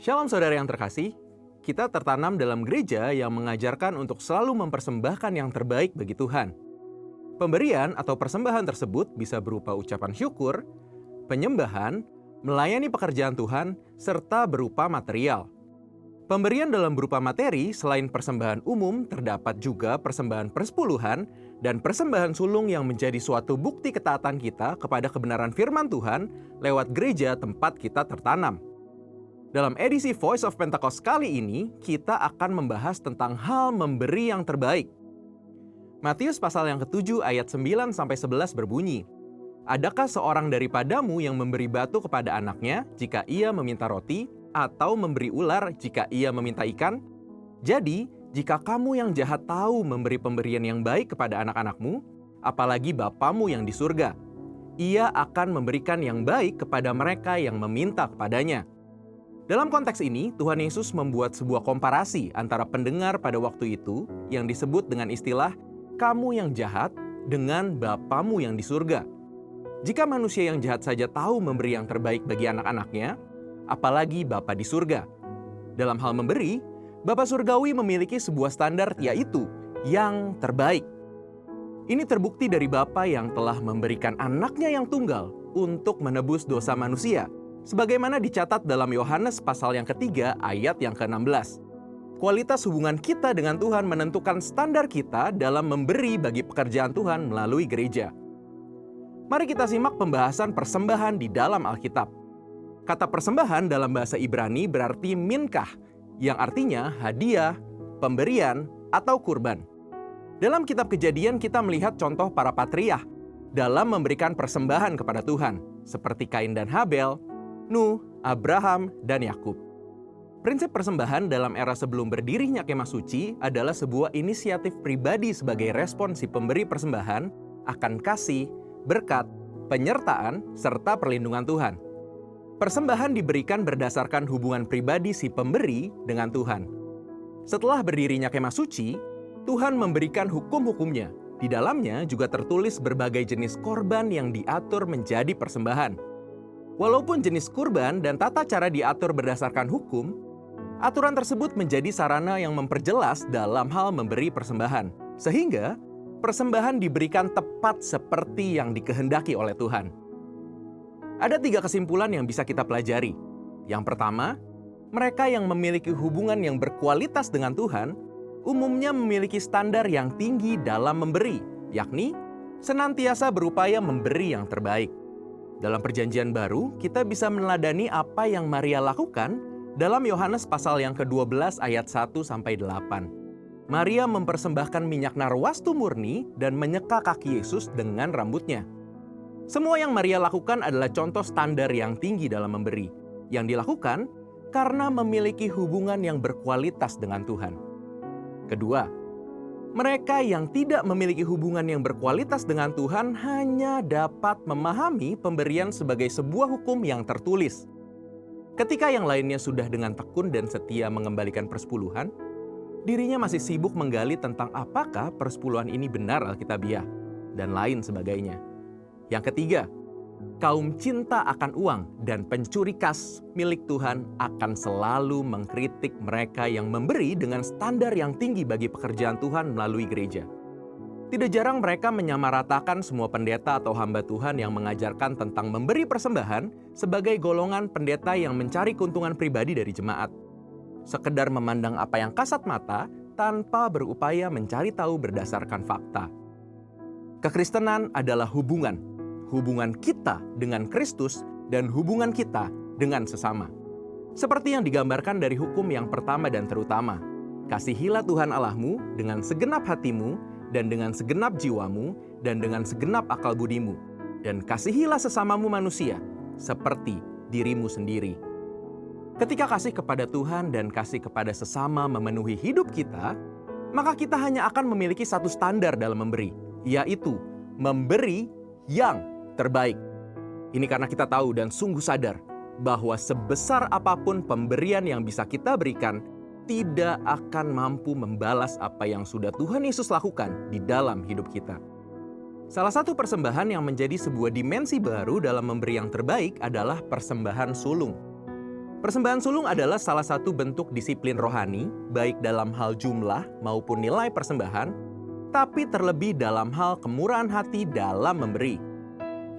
Shalom saudara yang terkasih, kita tertanam dalam gereja yang mengajarkan untuk selalu mempersembahkan yang terbaik bagi Tuhan. Pemberian atau persembahan tersebut bisa berupa ucapan syukur, penyembahan, melayani pekerjaan Tuhan, serta berupa material. Pemberian dalam berupa materi selain persembahan umum terdapat juga persembahan persepuluhan dan persembahan sulung yang menjadi suatu bukti ketaatan kita kepada kebenaran firman Tuhan lewat gereja tempat kita tertanam. Dalam edisi Voice of Pentecost kali ini, kita akan membahas tentang hal memberi yang terbaik. Matius pasal yang ke-7 ayat 9-11 berbunyi, "Adakah seorang daripadamu yang memberi batu kepada anaknya jika ia meminta roti, atau memberi ular jika ia meminta ikan? Jadi, jika kamu yang jahat tahu memberi pemberian yang baik kepada anak-anakmu, apalagi Bapamu yang di surga, ia akan memberikan yang baik kepada mereka yang meminta kepadanya." Dalam konteks ini, Tuhan Yesus membuat sebuah komparasi antara pendengar pada waktu itu yang disebut dengan istilah "kamu yang jahat" dengan Bapamu yang di surga. Jika manusia yang jahat saja tahu memberi yang terbaik bagi anak-anaknya, apalagi Bapa di surga. Dalam hal memberi, Bapa Surgawi memiliki sebuah standar, yaitu yang terbaik. Ini terbukti dari Bapa yang telah memberikan anaknya yang tunggal untuk menebus dosa manusia, sebagaimana dicatat dalam Yohanes pasal yang ketiga ayat yang ke-16. Kualitas hubungan kita dengan Tuhan menentukan standar kita dalam memberi bagi pekerjaan Tuhan melalui gereja. Mari kita simak pembahasan persembahan di dalam Alkitab. Kata persembahan dalam bahasa Ibrani berarti minkah, yang artinya hadiah, pemberian, atau kurban. Dalam kitab Kejadian kita melihat contoh para patriarh dalam memberikan persembahan kepada Tuhan, seperti Kain dan Habel, Nuh, Abraham, dan Yakub. Prinsip persembahan dalam era sebelum berdirinya kemah suci adalah sebuah inisiatif pribadi sebagai respon si pemberi persembahan akan kasih, berkat, penyertaan, serta perlindungan Tuhan. Persembahan diberikan berdasarkan hubungan pribadi si pemberi dengan Tuhan. Setelah berdirinya kemah suci, Tuhan memberikan hukum-hukumnya. Di dalamnya juga tertulis berbagai jenis korban yang diatur menjadi persembahan. Walaupun jenis kurban dan tata cara diatur berdasarkan hukum, aturan tersebut menjadi sarana yang memperjelas dalam hal memberi persembahan, sehingga persembahan diberikan tepat seperti yang dikehendaki oleh Tuhan. Ada 3 kesimpulan yang bisa kita pelajari. Yang pertama, mereka yang memiliki hubungan yang berkualitas dengan Tuhan umumnya memiliki standar yang tinggi dalam memberi, yakni senantiasa berupaya memberi yang terbaik. Dalam Perjanjian Baru, kita bisa meneladani apa yang Maria lakukan dalam Yohanes pasal yang ke-12 ayat 1-8. Maria mempersembahkan minyak narwastu murni dan menyeka kaki Yesus dengan rambutnya. Semua yang Maria lakukan adalah contoh standar yang tinggi dalam memberi, yang dilakukan karena memiliki hubungan yang berkualitas dengan Tuhan. Kedua, mereka yang tidak memiliki hubungan yang berkualitas dengan Tuhan hanya dapat memahami pemberian sebagai sebuah hukum yang tertulis. Ketika yang lainnya sudah dengan tekun dan setia mengembalikan persepuluhan, dirinya masih sibuk menggali tentang apakah persepuluhan ini benar alkitabiah, dan lain sebagainya. Yang ketiga, kaum cinta akan uang dan pencuri kas milik Tuhan akan selalu mengkritik mereka yang memberi dengan standar yang tinggi bagi pekerjaan Tuhan melalui gereja. Tidak jarang mereka menyamaratakan semua pendeta atau hamba Tuhan yang mengajarkan tentang memberi persembahan sebagai golongan pendeta yang mencari keuntungan pribadi dari jemaat. Sekedar memandang apa yang kasat mata tanpa berupaya mencari tahu berdasarkan fakta. Kekristenan adalah hubungan kita dengan Kristus dan hubungan kita dengan sesama. Seperti yang digambarkan dari hukum yang pertama dan terutama, kasihilah Tuhan Allahmu dengan segenap hatimu dan dengan segenap jiwamu dan dengan segenap akal budimu, dan kasihilah sesamamu manusia seperti dirimu sendiri. Ketika kasih kepada Tuhan dan kasih kepada sesama memenuhi hidup kita, maka kita hanya akan memiliki satu standar dalam memberi, yaitu memberi yang terbaik. Ini karena kita tahu dan sungguh sadar bahwa sebesar apapun pemberian yang bisa kita berikan, tidak akan mampu membalas apa yang sudah Tuhan Yesus lakukan di dalam hidup kita. Salah satu persembahan yang menjadi sebuah dimensi baru dalam memberi yang terbaik adalah persembahan sulung. Persembahan sulung adalah salah satu bentuk disiplin rohani, baik dalam hal jumlah maupun nilai persembahan, tapi terlebih dalam hal kemurahan hati dalam memberi.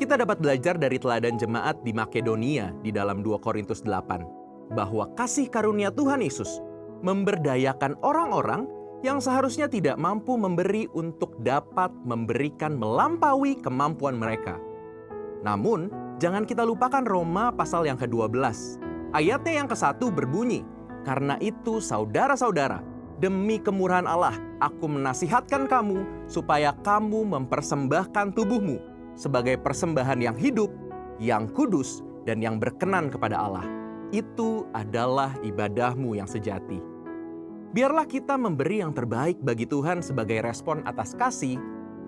Kita dapat belajar dari teladan jemaat di Makedonia di dalam 2 Korintus 8, bahwa kasih karunia Tuhan Yesus memberdayakan orang-orang yang seharusnya tidak mampu memberi untuk dapat memberikan melampaui kemampuan mereka. Namun, jangan kita lupakan Roma pasal yang ke-12. Ayatnya yang ke-1 berbunyi, "Karena itu saudara-saudara, demi kemurahan Allah, aku menasihatkan kamu supaya kamu mempersembahkan tubuhmu sebagai persembahan yang hidup, yang kudus, dan yang berkenan kepada Allah. Itu adalah ibadahmu yang sejati." Biarlah kita memberi yang terbaik bagi Tuhan sebagai respon atas kasih,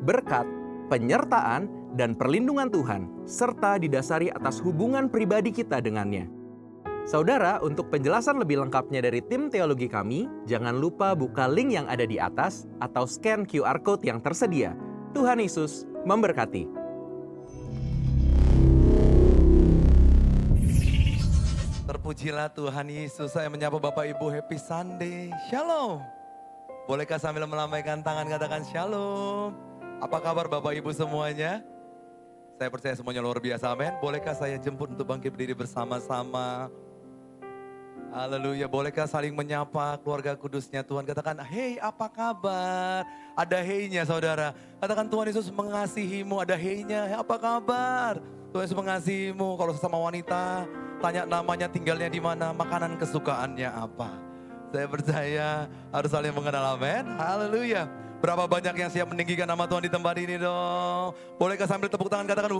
berkat, penyertaan, dan perlindungan Tuhan, serta didasari atas hubungan pribadi kita dengannya. Saudara, untuk penjelasan lebih lengkapnya dari tim teologi kami, jangan lupa buka link yang ada di atas atau scan QR Code yang tersedia. Tuhan Yesus memberkati. Terpujilah Tuhan Yesus. Saya menyapa Bapak Ibu, Happy Sunday. Shalom. Bolehkah sambil melambaikan tangan katakan shalom. Apa kabar Bapak Ibu semuanya? Saya percaya semuanya luar biasa, amin. Bolehkah saya jemput untuk bangkit berdiri bersama-sama? Haleluya, bolehkah saling menyapa keluarga kudusnya Tuhan? Katakan, hey apa kabar? Ada hey-nya saudara. Katakan Tuhan Yesus mengasihimu, ada hey-nya. Hey, apa kabar? Tuhan Yesus mengasihimu. Kalau sesama wanita, tanya namanya, tinggalnya di mana, makanan kesukaannya apa. Saya percaya harus saling mengenal, amin. Haleluya. Berapa banyak yang siap meninggikan nama Tuhan di tempat ini dong? Bolehkah sambil tepuk tangan katakan,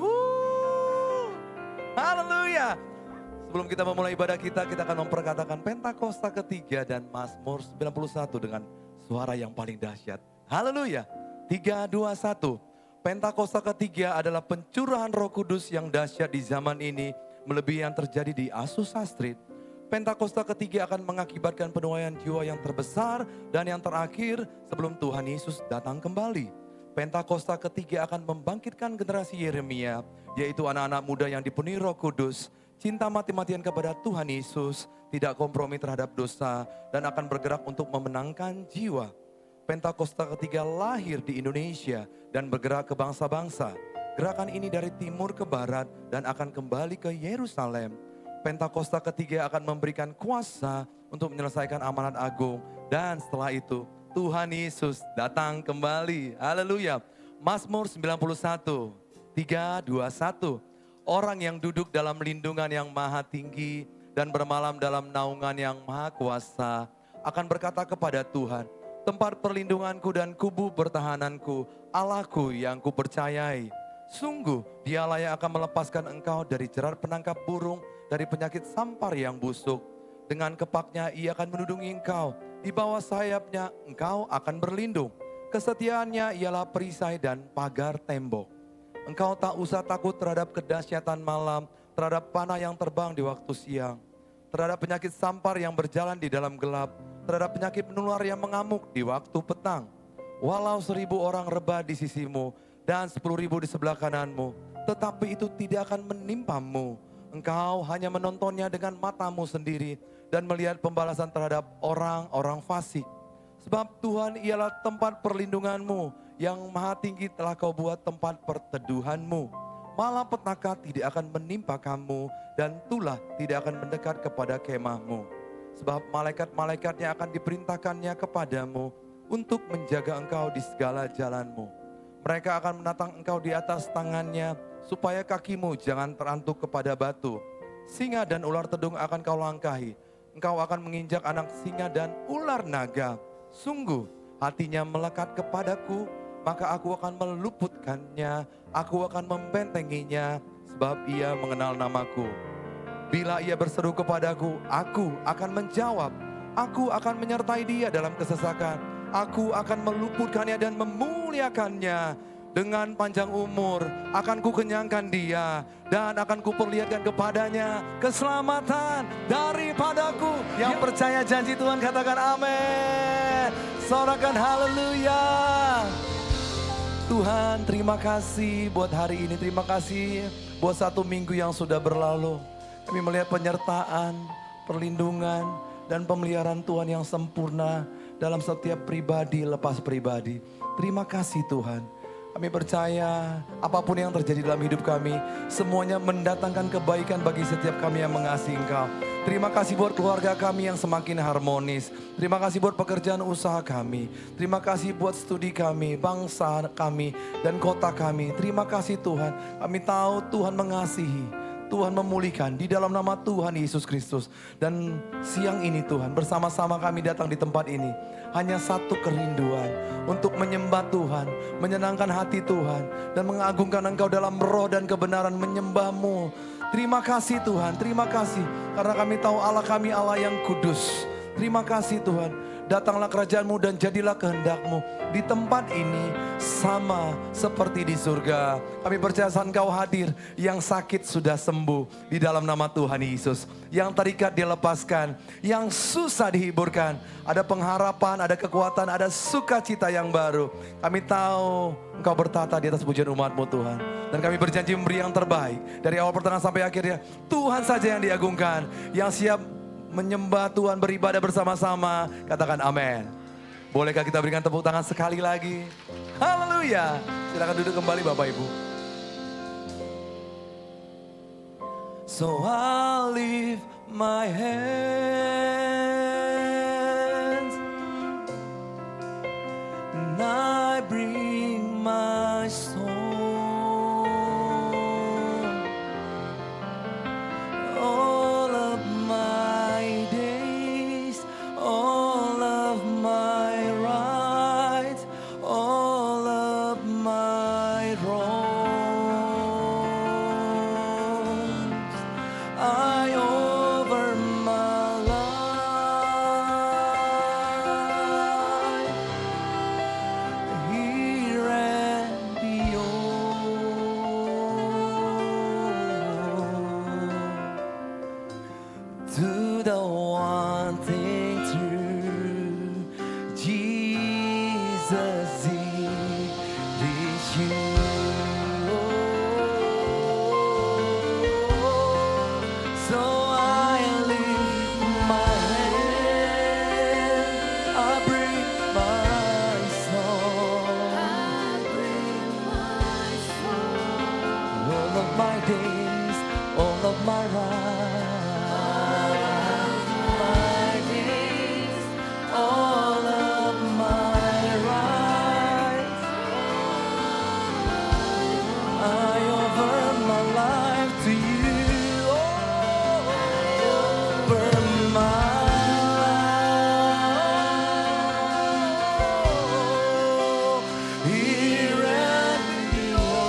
haleluya. Sebelum kita memulai ibadah kita akan memperkatakan Pentakosta ketiga dan Mazmur 91 dengan suara yang paling dahsyat. Haleluya. 3, 2, 1. Pentakosta ketiga adalah pencurahan Roh Kudus yang dahsyat di zaman ini, melebihi yang terjadi di Azusa Street. Pentakosta ketiga akan mengakibatkan penuaian jiwa yang terbesar dan yang terakhir sebelum Tuhan Yesus datang kembali. Pentakosta ketiga akan membangkitkan generasi Yeremia, yaitu anak-anak muda yang dipenuhi Roh Kudus, cinta mati-matian kepada Tuhan Yesus, tidak kompromi terhadap dosa, dan akan bergerak untuk memenangkan jiwa. Pentakosta ketiga lahir di Indonesia dan bergerak ke bangsa-bangsa. Gerakan ini dari timur ke barat dan akan kembali ke Yerusalem. Pentakosta ketiga akan memberikan kuasa untuk menyelesaikan amanat agung. Dan setelah itu Tuhan Yesus datang kembali. Haleluya. Mazmur 91, 3, 2, 1. Orang yang duduk dalam lindungan yang maha tinggi dan bermalam dalam naungan yang maha kuasa akan berkata kepada Tuhan, tempat perlindunganku dan kubu pertahananku, Allahku yang kupercayai. Sungguh dialah yang akan melepaskan engkau dari jerat penangkap burung, dari penyakit sampar yang busuk. Dengan kepaknya ia akan menudungi engkau, di bawah sayapnya engkau akan berlindung. Kesetiaannya ialah perisai dan pagar tembok. Engkau tak usah takut terhadap kedahsyatan malam, terhadap panah yang terbang di waktu siang, terhadap penyakit sampar yang berjalan di dalam gelap, terhadap penyakit menular yang mengamuk di waktu petang. Walau 1000 orang rebah di sisimu dan 10.000 di sebelah kananmu, tetapi itu tidak akan menimpamu. Engkau hanya menontonnya dengan matamu sendiri dan melihat pembalasan terhadap orang-orang fasik. Sebab Tuhan ialah tempat perlindunganmu, yang maha tinggi telah kau buat tempat perteduhanmu. Malapetaka tidak akan menimpa kamu dan tulah tidak akan mendekat kepada kemahmu. Sebab malaikat-malaikatnya akan diperintahkannya kepadamu untuk menjaga engkau di segala jalanmu. Mereka akan menatang engkau di atas tangannya supaya kakimu jangan terantuk kepada batu. Singa dan ular tedung akan kau langkahi. Engkau akan menginjak anak singa dan ular naga. Sungguh hatinya melekat kepadaku, maka aku akan meluputkannya, aku akan membentenginya, sebab ia mengenal namaku. Bila ia berseru kepadaku, aku akan menjawab. Aku akan menyertai dia dalam kesesakan. Aku akan meluputkannya dan memuliakannya. Dengan panjang umur akan kukenyangkan dia dan akan kuperlihatkan kepadanya keselamatan daripadaku. Yang percaya janji Tuhan katakan amin. Sorakan haleluya. Tuhan terima kasih buat hari ini. Terima kasih buat 1 minggu yang sudah berlalu. Kami melihat penyertaan, perlindungan, dan pemeliharaan Tuhan yang sempurna dalam setiap pribadi lepas pribadi. Terima kasih Tuhan. Kami percaya apapun yang terjadi dalam hidup kami, semuanya mendatangkan kebaikan bagi setiap kami yang mengasihi Engkau. Terima kasih buat keluarga kami yang semakin harmonis. Terima kasih buat pekerjaan usaha kami. Terima kasih buat studi kami, bangsa kami, dan kota kami. Terima kasih Tuhan. Kami tahu Tuhan mengasihi. Tuhan memulihkan di dalam nama Tuhan Yesus Kristus. Dan siang ini Tuhan, bersama-sama kami datang di tempat ini. Hanya satu kerinduan untuk menyembah Tuhan, menyenangkan hati Tuhan, dan mengagungkan Engkau dalam roh dan kebenaran, menyembah-Mu. Terima kasih Tuhan, terima kasih. Karena kami tahu Allah kami Allah yang kudus. Terima kasih Tuhan. Datanglah kerajaan-Mu dan jadilah kehendak-Mu di tempat ini sama seperti di surga. Kami percaya saat Engkau hadir, yang sakit sudah sembuh di dalam nama Tuhan Yesus. Yang terikat dilepaskan, yang susah dihiburkan. Ada pengharapan, ada kekuatan, ada sukacita yang baru. Kami tahu Engkau bertata di atas pujian umat-Mu Tuhan. Dan kami berjanji memberi yang terbaik. Dari awal pertengahan sampai akhirnya, Tuhan saja yang diagungkan. Yang siap menyembah Tuhan, beribadah bersama-sama. Katakan amin. Bolehkah kita berikan tepuk tangan sekali lagi? Haleluya. Silakan duduk kembali Bapak Ibu. So I'll lift my hands and I bring my song, all of my days, all of my rights, all of my wrongs. I over my life, here and beyond, to the one thing true, Jesus, it is you. So I lift my hand, I bring my song, all of my days, all of my rights, all of my rights. I offer my life to you. Over my life, here and beyond,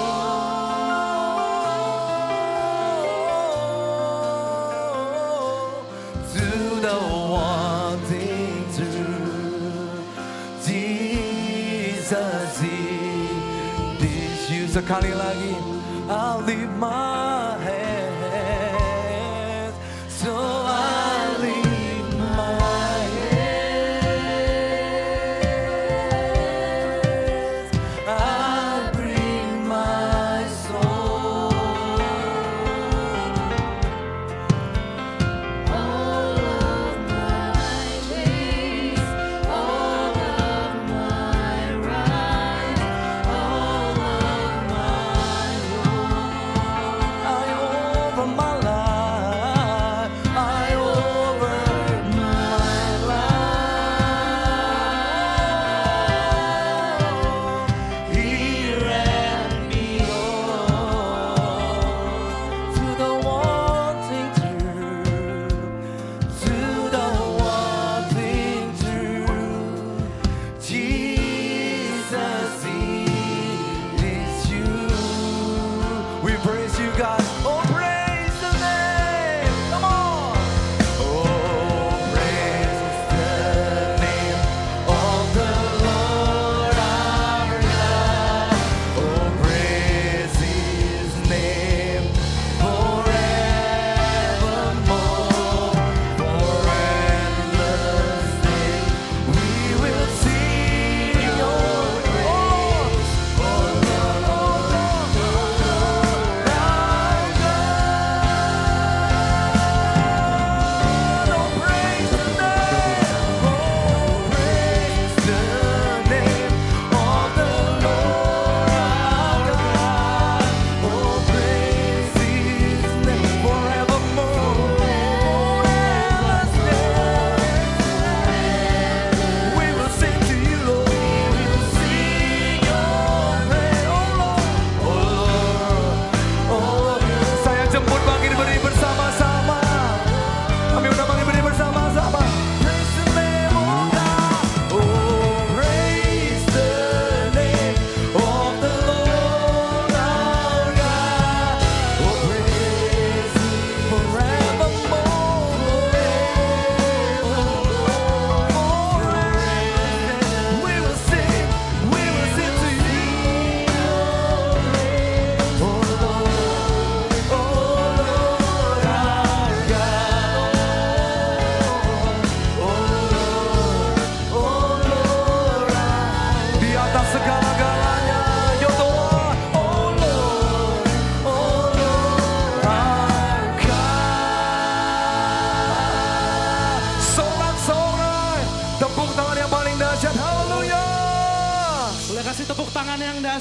to the one thing true, Jesus is you. Sekali lagi, I'll lift my hands, so I lift my hands, I bring my soul, All of my days, all of my rights, all of my wrongs,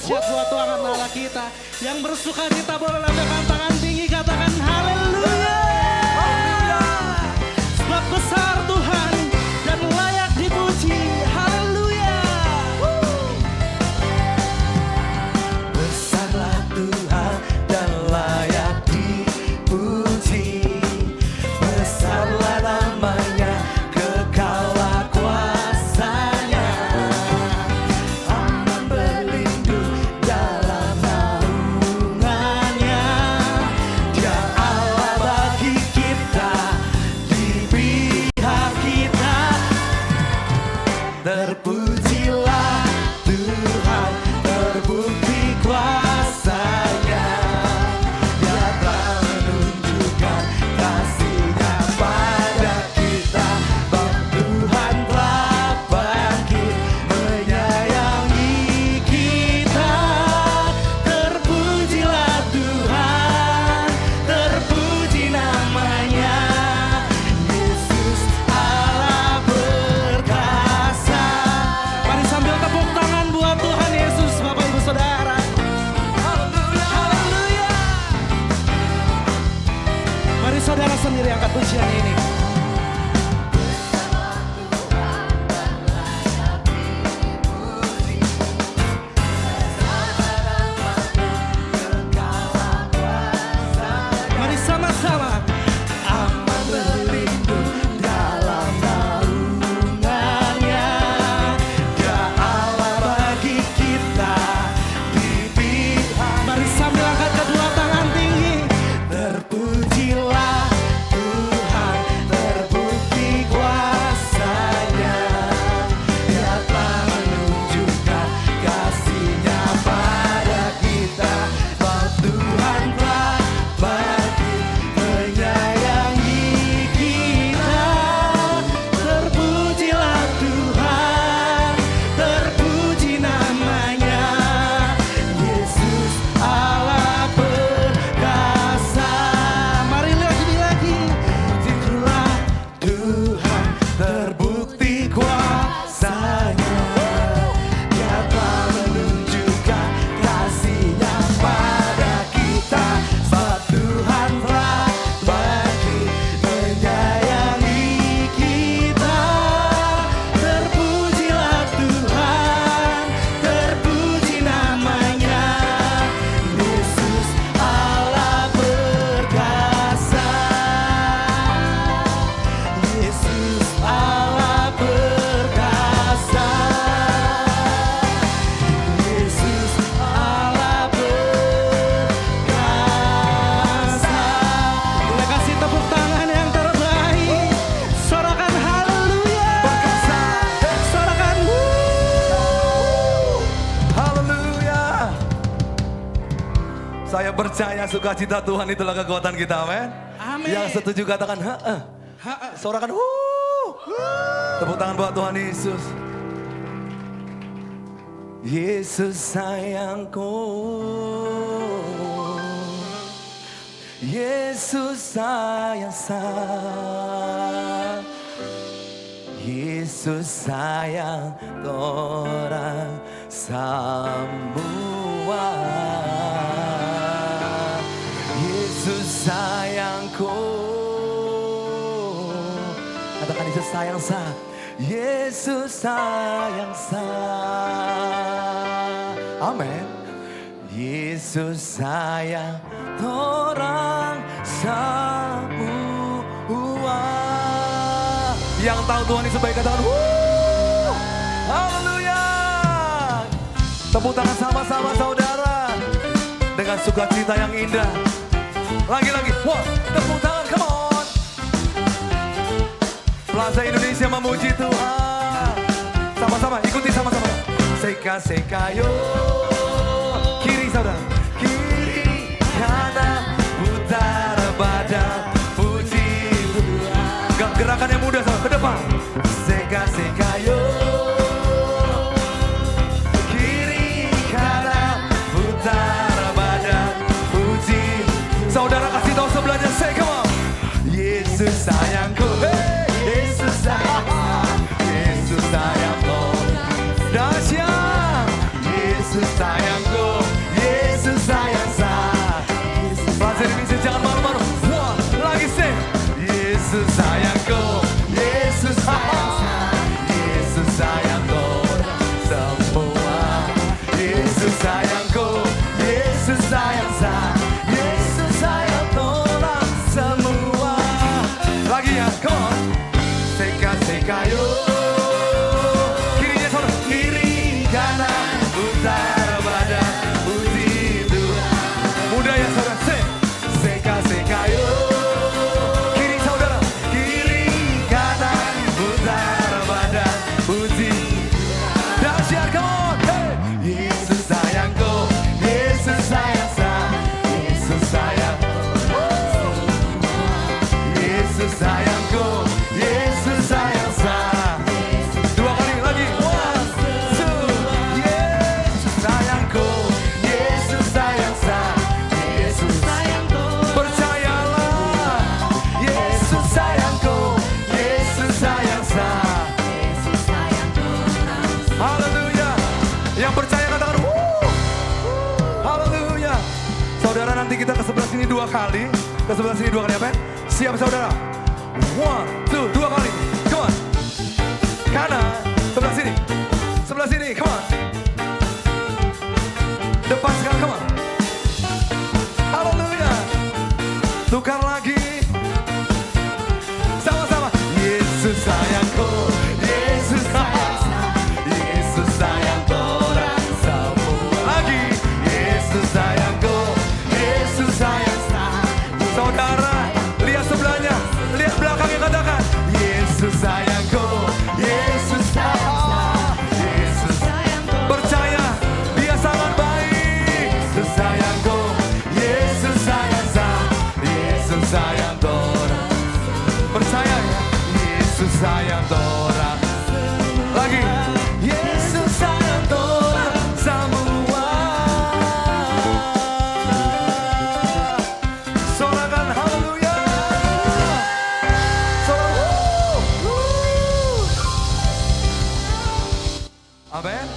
dahsyat buat Tuhan Allah kita. Yang bersuka cita boleh lambaikan tangan tinggi, katakan haleluya. Sebab besar Tuhan dan layak dipuji. Haleluya. Besarlah Tuhan dan layak dipuji. Besarlah namanya, kekallah kuasanya. Aman berlindung dalam naungannya. Dia Allah bagi kita, di pihak kita. Terpujilah Tuhan, terbukti kuasanya. Dia telah menunjukkan kasih-Nya pada kita. Sebab Tuhan telah bangkit menyayangi kita. Terpujilah Tuhan, terpuji namanya. Yesus Allah perkasa. Mari sambil tepuk tangan buat Tuhan Yesus, Bapak Ibu Saudara. Haleluya. Mari saudara sendiri angkat pujian ini. Mari sama-sama. Aman berlindung dalam naungannya. Dia Allah bagi kita, di pihak. Mari sambil angkat kedua tangan tinggi. Terpujilah Tuhan, terbukti kuasanya. Dia telah menunjukkan kasih-Nya pada kita. Sebab Tuhan telah bangkit menyayangi kita. Terpujilah Tuhan, terpuji namanya. Yesus Allah perkasa. Mari lagi. Itulah Tuhan, terbukti kuasanya. Dia telah menunjukkan kasih-Nya pada kita. Sebab Tuhan telah bangkit menyayangi kita. Terpujilah Tuhan, terpuji namanya. Yesus Allah perkasa. Yesus Allah perkasa. Yesus Allah perkasa. Boleh kasih tepuk tangan yang terbaik. Sorakan haleluya. Perkasa. Sorakan Haleluya. Saya percaya sukacita Tuhan itulah kekuatan kita, amin. Amin. Yang setuju katakan heeh. Sorakan Tepuk tangan buat Tuhan Yesus. Yesus sayangku, Yesus sayang. Yesus sayang orang semua. Yesus sayangku. Katakan Yesus sayang saya. Yesus sayang saya. Amin. Yesus sayang orang semua. Yang tahu Tuhan Yesus baik katakan haleluya. Tepuk tangan sama-sama saudara. Dengan sukacita yang indah. Lagi-lagi, tepuk tangan, come on. Plaza Indonesia memuji Tuhan. Sama-sama, ikuti sama-sama. Seka, seka, yo. Kiri saudara. Kiri, kanan, utara, badan. Puji Tuhan. Gerakan yang mudah saudara, ke depan. Seka, seka, yo. Kiri, kanan, utara, badan. Puji. Saudara kasih tahu sebelahnya, say come on. Yesus sayangku, hey. Yesus sayang, Yesus sayangku, dahsyat. Yesus sayangku, Yesus sayangku, Yesus sayang saya, Yesus sayang orang semua. Yesus sayangku, Yesus sayang saya, Yesus sayang orang semua. Lagi ya, come on. Seka yo. Kirinya saudara, kiri kanan utara badan puji Tuhan. Mudah ya saudara, seka yo. Kiri saudara, kiri kanan utara badan puji. Dahsyat, come on, hey. Yesus sayangku, Yesus sayang saya, Yesus sayang. Yesus sayangku, Yesus sayang saya. Dua kali lagi, one, two. Yesus sayangku, Yesus sayang saya, Yesus sayangku. Percayalah, Yesus sayangku, Yesus sayang saya. Haleluya. Yang percaya katakan wuh. Haleluya. Saudara, nanti kita ke sebelah sini dua kali. Ke sebelah sini dua kali apa? Siap saudara. One, two, dua kali. Come on. Kanan, sebelah sini. Sebelah sini, come on. Depan sekarang, come on. Haleluya. Tukar lagi. Sama-sama. Yesus sayangku, Yesus sayang saya, Yesus sayang orang semua. Lagi. Yesus sayangku, Yesus sayang saya. Saudara, lihat sebelahnya, lihat belakangnya, katakan Yesus sayangku, Yesus sayang saya, Yesus. Percaya, dia sangat baik. Yesus sayangku, Yesus sayang saya, Yesus sayang orang. Percaya ya, Yesus sayang orang. Lagi, Yesus sayang orang semua. Sorakan haleluya. Amin.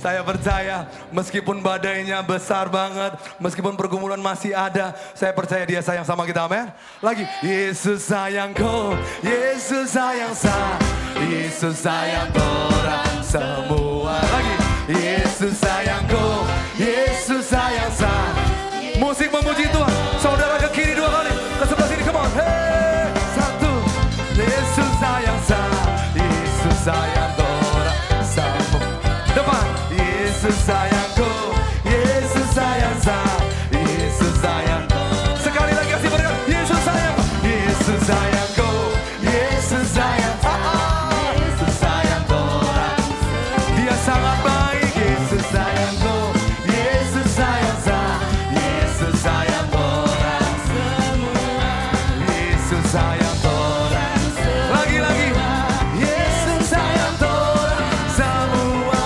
Saya percaya meskipun badainya besar banget, meskipun pergumulan masih ada, saya percaya dia sayang sama kita, amin. Lagi, Yesus sayangku, Yesus sayang saya, Yesus sayang orang semua. Lagi, Yesus sayangku, Yesus sayang saya. Musik memuji Tuhan, saudara ke kiri dua kali, ke sebelah sini, come on. Hey, satu, Yesus sayang saya, Yesus sayang orang semua. Depan, Yesus sayangku, Yesus sayang saya, Yesus sayang. Sekali lagi kasih berikan, Yesus sayang, Yesus sayangku, Yesus sayang saya, Yesus sayang orang. Dia sangat baik, Yesus sayangku, Yesus sayang saya, Yesus sayang orang semua. Yesus sayang orang. Lagi-lagi, Yesus sayang orang semua.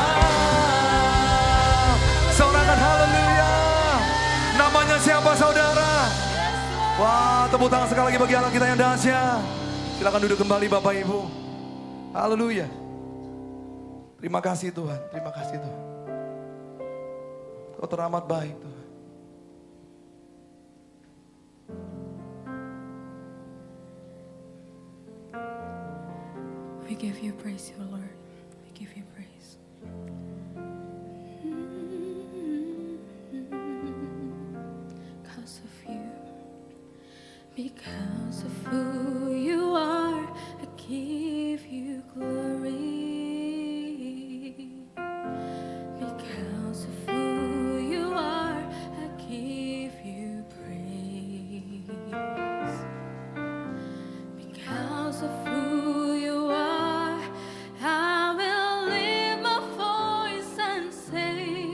Sorakan haleluya. Namanya siapa saudara? Wah, tepuk tangan sekali lagi bagi Allah kita yang dahsyat. Silakan duduk kembali Bapak Ibu. Haleluya. Terima kasih Tuhan, terima kasih Tuhan. Kau teramat baik Tuhan. We give you praise, O Lord. We give you praise. Because of who you are, I give you glory. Because of who you are, I give you praise. Because of who you are, I will lift my voice and say,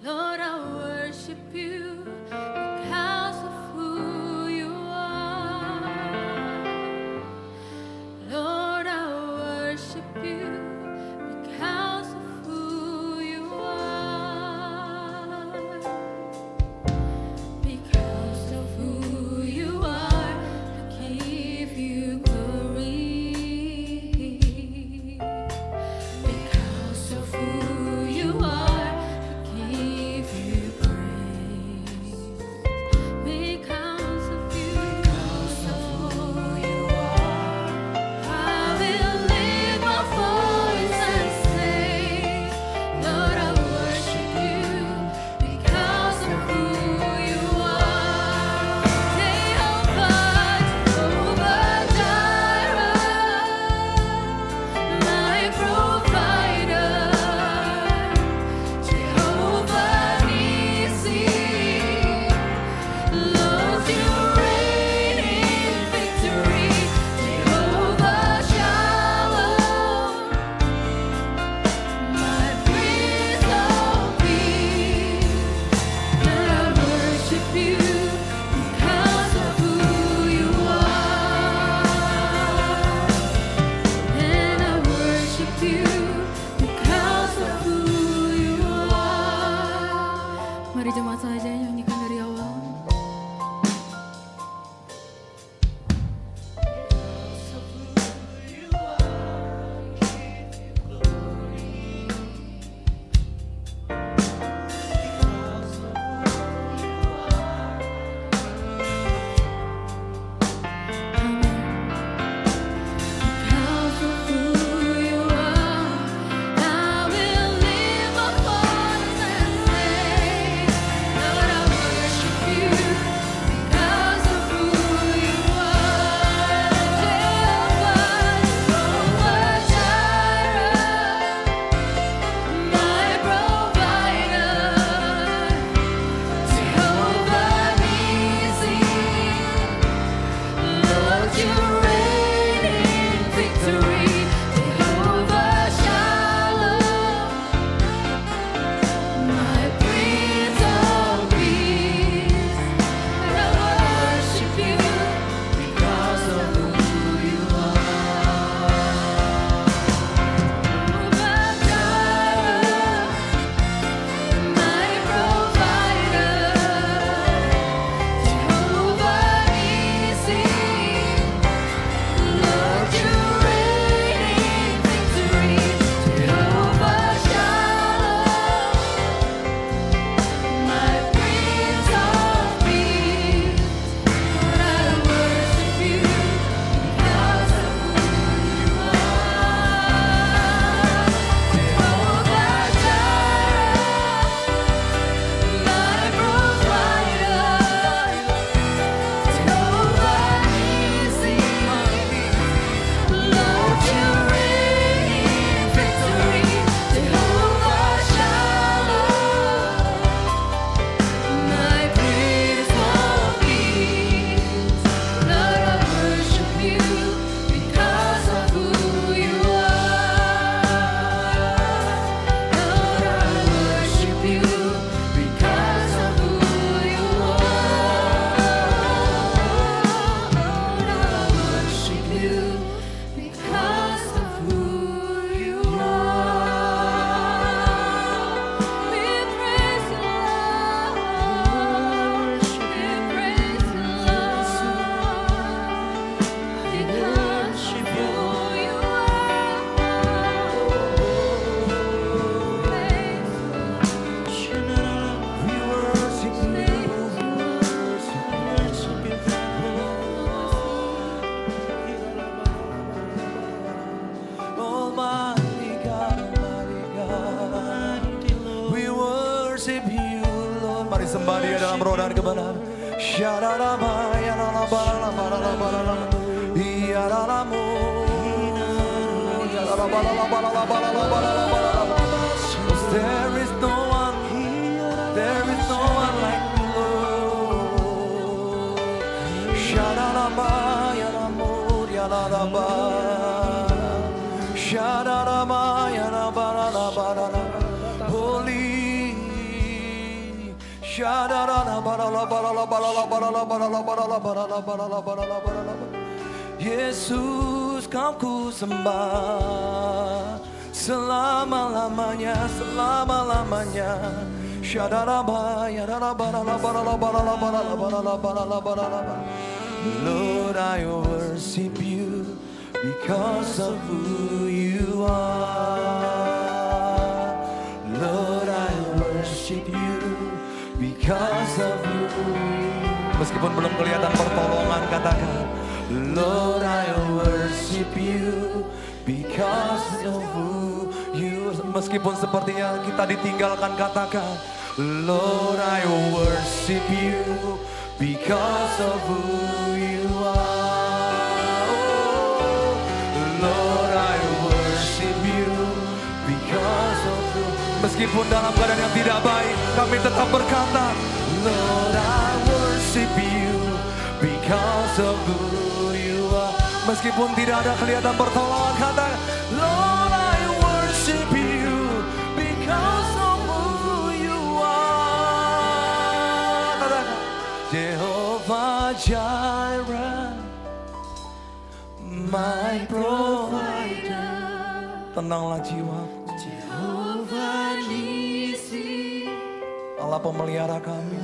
Lord, I worship you because of who you are. There is no one like you, Lord. Shadarama, Yaramur, Yadaraba. Shadarama, Yarabarabara. Holy. Shadarabara. Yesus kau ku sembah selama-lamanya, selama-lamanya. Lord, I worship you because of who you are. Lord, I worship you because of you. Meskipun belum kelihatan pertolongan, katakan, Lord, I worship you because of who you. Meskipun sepertinya kita ditinggalkan, katakan, Lord, I worship you because of who you are. Oh, Lord, I worship you because of who. Meskipun dalam keadaan yang tidak baik, kami tetap berkata, Lord, I worship you because of who you are. Meskipun tidak ada kelihatan pertolongan, kata, Lord, I worship you because of who you are. Katakan, Jehovah Jireh, my provider. Tenanglah jiwa. Jehovah Nisi, Allah pemelihara kami,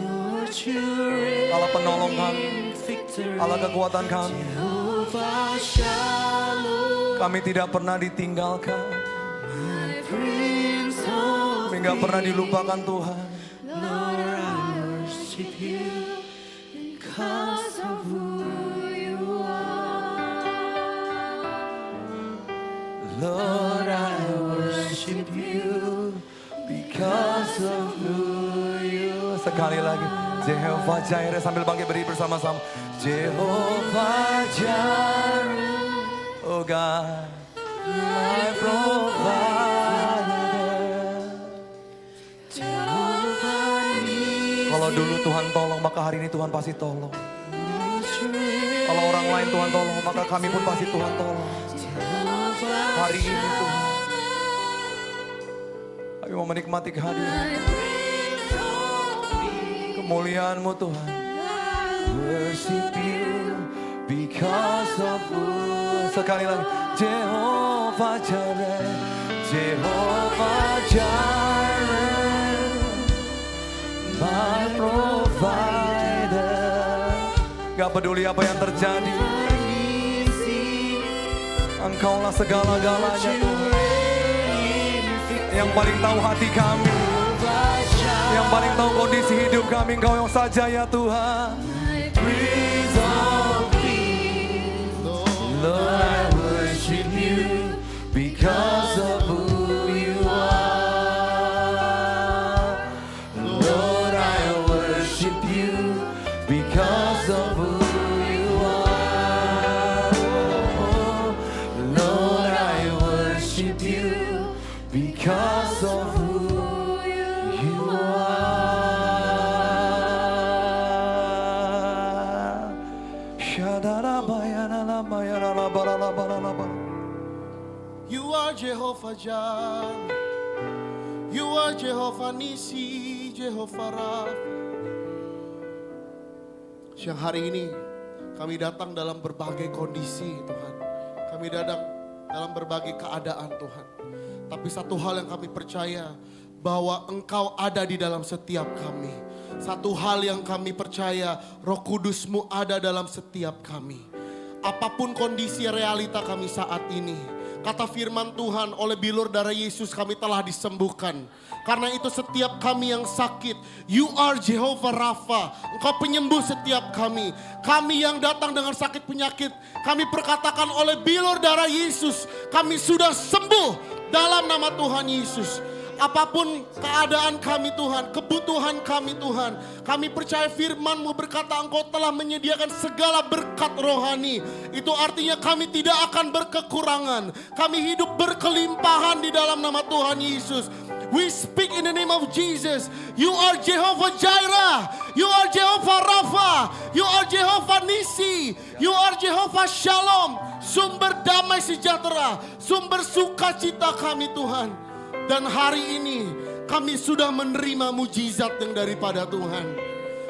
Allah penolong kami, Allah kekuatan kami. Jehovah Shalom, Kami tidak pernah ditinggalkan, my Prince of kami gak pernah dilupakan Tuhan. Lord, I worship you because of who you are. Lord, I worship you because of who you. Sekali lagi, Jehovah Jireh, sambil bangkit berdiri bersama-sama. Jehovah Jireh, oh God, my provider. Jehovah Nisi, Kalau dulu Tuhan tolong, maka hari ini Tuhan pasti tolong. Kalau orang lain Tuhan tolong, maka kami pun pasti Tuhan tolong. Hari ini Tuhan, kami mau menikmati kehadiran, my Prince of Peace. kemuliaan-Mu Tuhan. Worship you because of who. Sekali lagi, Jehovah Jireh, Jehovah Jireh, my provider. Gak peduli apa yang terjadi, Engkaulah segala-galanya Tuhan. Yang paling tahu hati kami, yang paling tahu kondisi hidup kami, Engkau yang saja ya Tuhan. Prince of Peace, Lord, I worship you because of who you are. Lord, I worship you because of who you are. Lord, I worship you because of who you are. You are Jehovah Jireh. You are Jehovah Nisi, Jehovah Rapha. Siang hari ini kami datang dalam berbagai kondisi Tuhan. Kami datang dalam berbagai keadaan Tuhan. Tapi satu hal yang kami percaya, bahwa Engkau ada di dalam setiap kami. Satu hal yang kami percaya, Roh Kudus-Mu ada dalam setiap kami. Apapun kondisi realita kami saat ini, kata firman Tuhan, oleh bilur darah Yesus kami telah disembuhkan. Karena itu setiap kami yang sakit, You are Jehovah Rapha, Engkau penyembuh setiap kami. Kami yang datang dengan sakit penyakit, kami perkatakan oleh bilur darah Yesus, kami sudah sembuh dalam nama Tuhan Yesus. apapun keadaan kami Tuhan, kebutuhan kami Tuhan. Kami percaya firman-Mu berkata Engkau telah menyediakan segala berkat rohani. Itu artinya kami tidak akan berkekurangan. Kami hidup berkelimpahan di dalam nama Tuhan Yesus. We speak in the name of Jesus. You are Jehovah Jireh. You are Jehovah Rapha. You are Jehovah Nisi. You are Jehovah Shalom. Sumber damai sejahtera. Sumber sukacita kami Tuhan. Dan hari ini kami sudah menerima mujizat yang daripada Tuhan.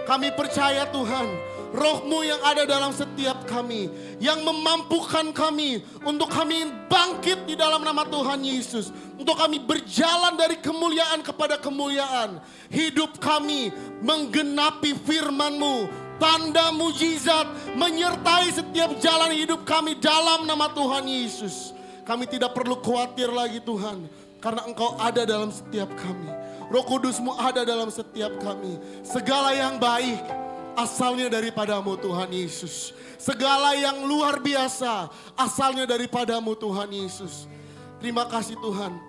Kami percaya Tuhan, Roh-Mu yang ada dalam setiap kami, yang memampukan kami untuk kami bangkit di dalam nama Tuhan Yesus. Untuk kami berjalan dari kemuliaan kepada kemuliaan. Hidup kami menggenapi firman-Mu. Tanda mujizat menyertai setiap jalan hidup kami dalam nama Tuhan Yesus. Kami tidak perlu khawatir lagi Tuhan, karena Engkau ada dalam setiap kami. Roh Kudus-Mu ada dalam setiap kami. Segala yang baik asalnya daripada-Mu Tuhan Yesus. Segala yang luar biasa asalnya daripada-Mu Tuhan Yesus. Terima kasih Tuhan.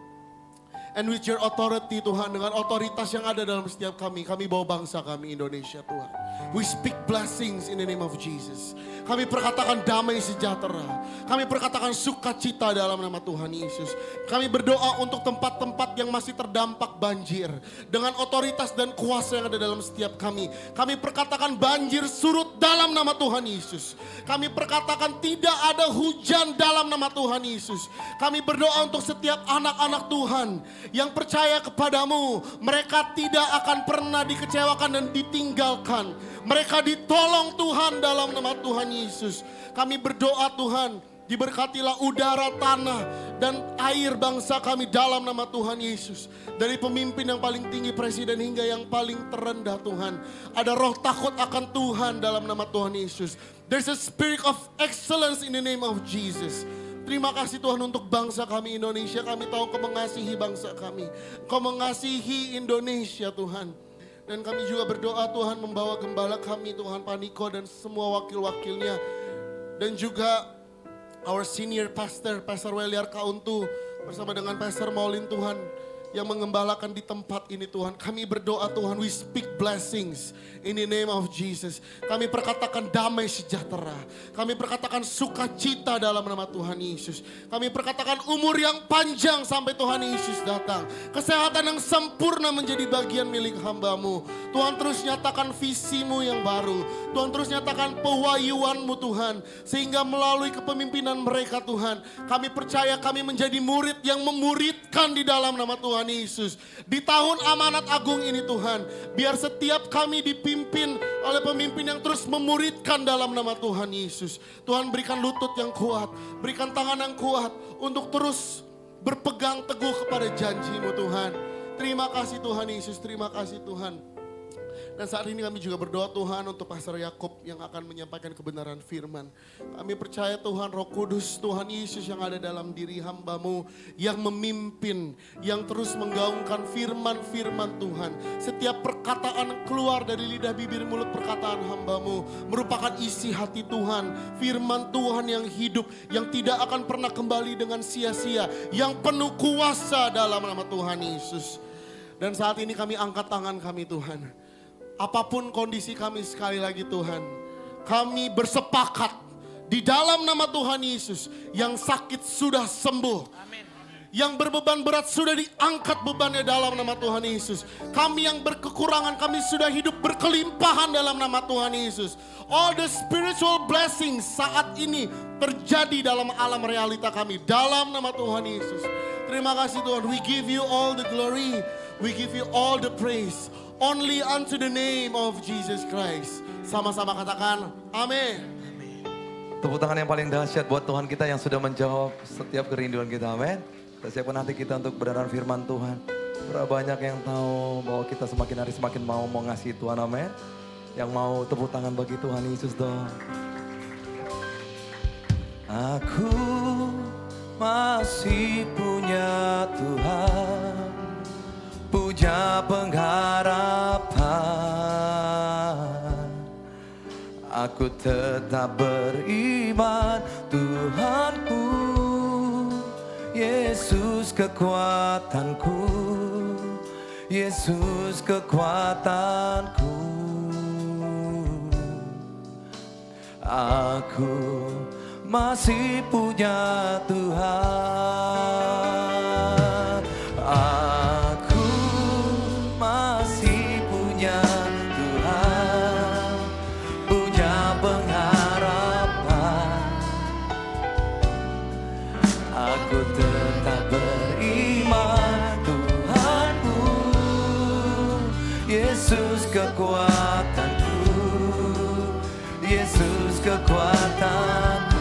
And with your authority Tuhan, dengan otoritas yang ada dalam setiap kami bawa bangsa kami Indonesia Tuhan. We speak blessings in the name of Jesus. Kami perkatakan damai sejahtera. Kami perkatakan sukacita dalam nama Tuhan Yesus. Kami berdoa untuk tempat-tempat yang masih terdampak banjir. Dengan otoritas dan kuasa yang ada dalam setiap kami. Kami perkatakan banjir surut dalam nama Tuhan Yesus. Kami perkatakan tidak ada hujan dalam nama Tuhan Yesus. Kami berdoa untuk setiap anak-anak Tuhan yang percaya kepadamu. Mereka tidak akan pernah dikecewakan dan ditinggalkan. Mereka ditolong Tuhan dalam nama Tuhan Yesus. Kami berdoa Tuhan, diberkatilah udara, tanah, dan air bangsa kami dalam nama Tuhan Yesus. Dari pemimpin yang paling tinggi, presiden, hingga yang paling terendah Tuhan. Ada roh takut akan Tuhan dalam nama Tuhan Yesus. There's a spirit of excellence in the name of Jesus. Terima kasih Tuhan untuk bangsa kami Indonesia. Kami tahu Kau mengasihi bangsa kami. Kau mengasihi Indonesia Tuhan. Dan kami juga berdoa Tuhan membawa gembala kami Tuhan, Paniko dan semua wakil-wakilnya. Dan juga our senior pastor, Pastor Weliar Kauntu bersama dengan Pastor Maulin Tuhan yang mengembalakan di tempat ini Tuhan. Kami berdoa Tuhan, we speak blessings in the name of Jesus. Kami perkatakan damai sejahtera. Kami perkatakan sukacita dalam nama Tuhan Yesus. Kami perkatakan umur yang panjang sampai Tuhan Yesus datang. Kesehatan yang sempurna menjadi bagian milik hamba-Mu. Tuhan terus nyatakan visi-Mu yang baru. Tuhan terus nyatakan pewahyuan-Mu Tuhan. Sehingga melalui kepemimpinan mereka Tuhan, kami percaya kami menjadi murid yang memuridkan di dalam nama Tuhan Yesus. Di tahun amanat agung ini Tuhan, biar setiap kami dipimpin oleh pemimpin yang terus memuridkan dalam nama Tuhan Yesus. Tuhan berikan lutut yang kuat, berikan tangan yang kuat untuk terus berpegang teguh kepada janji-Mu Tuhan. Terima kasih Tuhan Yesus, terima kasih Tuhan. Dan saat ini kami juga berdoa Tuhan untuk Pastor Yakub yang akan menyampaikan kebenaran firman. Kami percaya Tuhan Roh Kudus, Tuhan Yesus yang ada dalam diri hamba-Mu, yang memimpin, yang terus menggaungkan firman-firman Tuhan. Setiap perkataan keluar dari lidah bibir mulut perkataan hamba-Mu merupakan isi hati Tuhan. Firman Tuhan yang hidup, yang tidak akan pernah kembali dengan sia-sia, yang penuh kuasa dalam nama Tuhan Yesus. Dan saat ini kami angkat tangan kami Tuhan. Apapun kondisi kami sekali lagi Tuhan, kami bersepakat di dalam nama Tuhan Yesus, yang sakit sudah sembuh. Yang berbeban berat sudah diangkat bebannya dalam nama Tuhan Yesus. Kami yang berkekurangan, kami sudah hidup berkelimpahan dalam nama Tuhan Yesus. All the spiritual blessings saat ini terjadi dalam alam realita kami dalam nama Tuhan Yesus. Terima kasih Tuhan, we give you all the glory, we give you all the praise. Only unto the name of Jesus Christ. Sama-sama katakan amin. Tepuk tangan yang paling dahsyat buat Tuhan kita yang sudah menjawab setiap kerinduan kita, amin. Kita siapkan hati kita untuk kebenaran firman Tuhan. Berapa banyak yang tahu bahwa kita semakin hari semakin mau mengasihi Tuhan, amin. Yang mau tepuk tangan bagi Tuhan Yesus dong. Aku masih punya Tuhan, punya pengharapan. Aku tetap beriman, Tuhanku, Yesus kekuatanku. Yesus kekuatanku. Aku masih punya Tuhan. Aku masih punya Tuhan, punya pengharapan. Aku tetap beriman Tuhanku, Yesus kekuatanku, Yesus kekuatanku.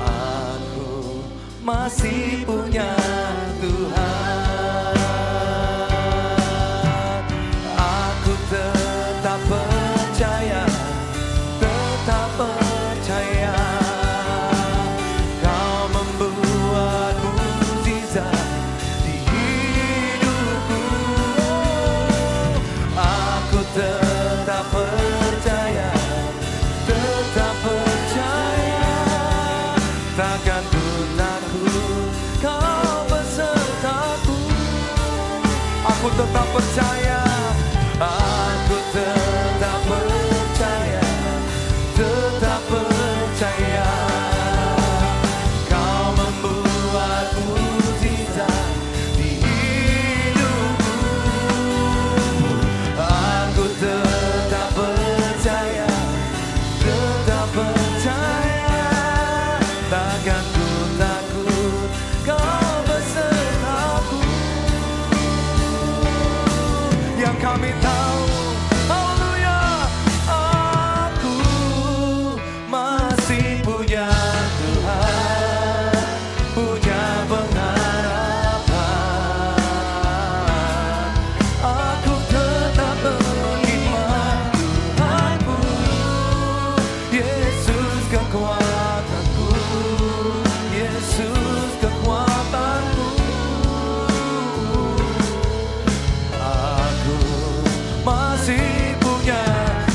Aku masih punya Tuhan. Aku tetap percaya, tetap percaya. Kau membuat mukjizat di hidupku. Aku tetap percaya, tetap percaya. Takkan ku takut, kau besertaku. Aku tetap percaya, aku tetap percaya, tetap percaya. Kau membuat mukjizat di hidupku. Aku tetap percaya, tetap percaya. Takkan ku takut, kau besertaku. Yang kami tahu, haleluya, aku masih punya Tuhan, punya pengharapan. Aku tetap beriman Tuhanku, Yesus kekuatanku, Yesus kekuatanku. Aku masih punya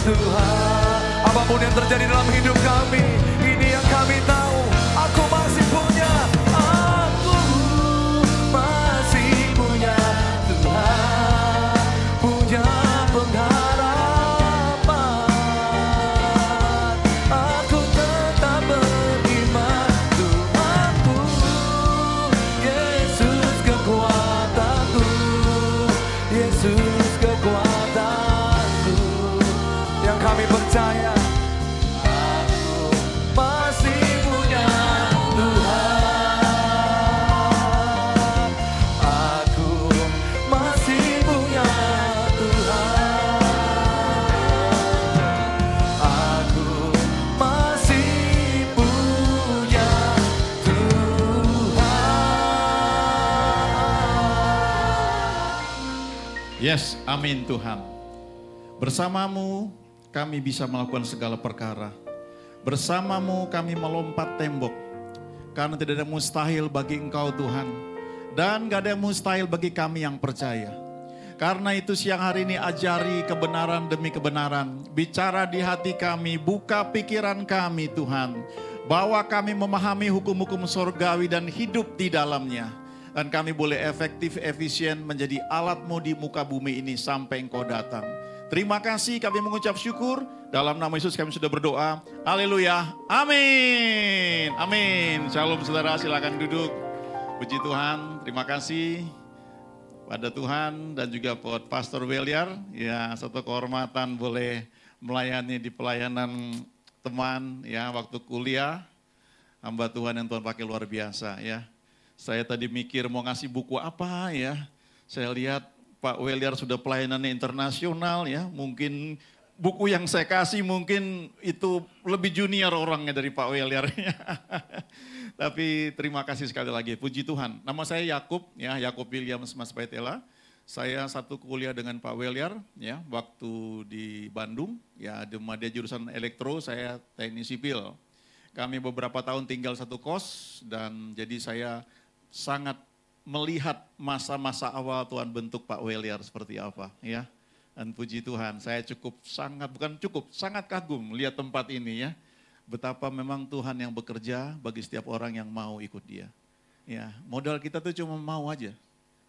Tuhan. Apapun yang terjadi dalam hidup kami, ini yang kami tahu. Aku masih punya, aku masih punya Tuhan, punya pengharapan. Aku tetap beriman Tuhanku, Yesus kekuatanku, Yesus kekuatanku. Yang kami percaya, aku masih punya Tuhan. Aku masih punya Tuhan. Aku masih punya Tuhan. Yes, amin Tuhan. Bersamamu kami bisa melakukan segala perkara. Bersamamu kami melompat tembok. Karena tidak ada mustahil bagi Engkau Tuhan. Dan gak ada mustahil bagi kami yang percaya. Karena itu siang hari ini ajari kebenaran demi kebenaran. Bicara di hati kami, buka pikiran kami Tuhan. Bahwa kami memahami hukum-hukum surgawi dan hidup di dalamnya. Dan kami boleh efektif, efisien menjadi alat-Mu di muka bumi ini sampai Engkau datang. Terima kasih, kami mengucap syukur. Dalam nama Yesus kami sudah berdoa. Haleluya. Amin. Amin. Shalom saudara, silakan duduk. Puji Tuhan, terima kasih pada Tuhan dan juga buat Pastor Weliar. Ya, satu kehormatan boleh melayani di pelayanan teman ya waktu kuliah. Hamba Tuhan yang Tuhan pakai luar biasa ya. Saya tadi mikir mau ngasih buku apa ya. Saya lihat Pak Weliar sudah pelayanannya internasional ya. Mungkin buku yang saya kasih mungkin itu lebih junior orangnya dari Pak Weliar. Tapi terima kasih sekali lagi. Puji Tuhan. Nama saya Yakub ya, Yakub Williams Mas Baitela. Saya satu kuliah dengan Pak Weliar ya waktu di Bandung ya, dia jurusan elektro, saya teknik sipil. Kami beberapa tahun tinggal satu kos dan jadi saya sangat melihat masa-masa awal Tuhan bentuk Pak Weliar seperti apa ya. Dan puji Tuhan, saya sangat kagum lihat tempat ini ya. Betapa memang Tuhan yang bekerja bagi setiap orang yang mau ikut Dia. Ya, modal kita tuh cuma mau aja.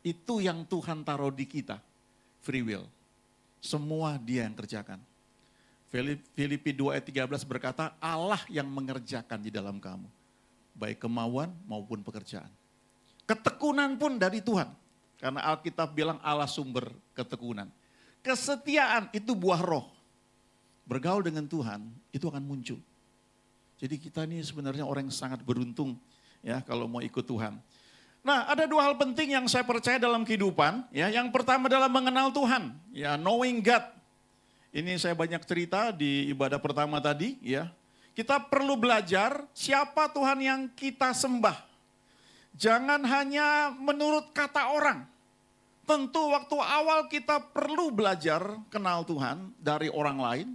Itu yang Tuhan taruh di kita, free will. Semua Dia yang kerjakan. Filipi 2 ayat 13 berkata, Allah yang mengerjakan di dalam kamu. Baik kemauan maupun pekerjaan. Ketekunan pun dari Tuhan. Karena Alkitab bilang Allah sumber ketekunan. Kesetiaan itu buah roh. Bergaul dengan Tuhan itu akan muncul. Jadi kita ini sebenarnya orang yang sangat beruntung ya kalau mau ikut Tuhan. Nah, ada dua hal penting yang saya percaya dalam kehidupan. Ya, yang pertama adalah mengenal Tuhan, ya, knowing God. Ini saya banyak cerita di ibadah pertama tadi. Ya, kita perlu belajar siapa Tuhan yang kita sembah. Jangan hanya menurut kata orang. Tentu waktu awal kita perlu belajar kenal Tuhan dari orang lain,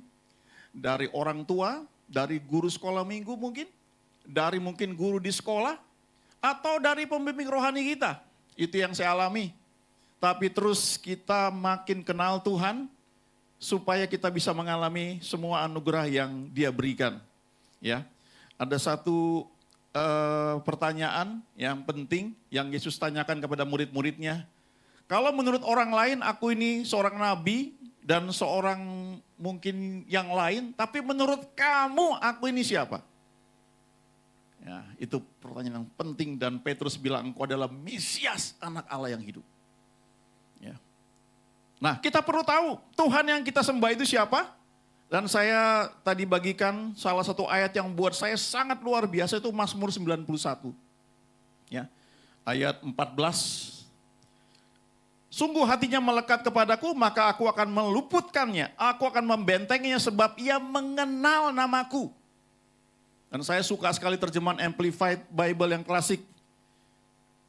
dari orang tua, dari guru sekolah minggu mungkin, dari mungkin guru di sekolah, atau dari pembimbing rohani kita. Itu yang saya alami. Tapi terus kita makin kenal Tuhan, supaya kita bisa mengalami semua anugerah yang Dia berikan. Ya, ada satu pertanyaan yang penting yang Yesus tanyakan kepada murid-muridnya. Kalau menurut orang lain aku ini seorang nabi dan seorang mungkin yang lain, tapi menurut kamu aku ini siapa? Ya, itu pertanyaan yang penting dan Petrus bilang engkau adalah Mesias, anak Allah yang hidup. Ya. Nah, kita perlu tahu Tuhan yang kita sembah itu siapa? Dan saya tadi bagikan salah satu ayat yang buat saya sangat luar biasa itu Mazmur 91. Ya. Ayat 14. Sungguh hatinya melekat kepadaku, maka aku akan meluputkannya. Aku akan membentenginya sebab ia mengenal namaku. Dan saya suka sekali terjemahan Amplified Bible yang klasik.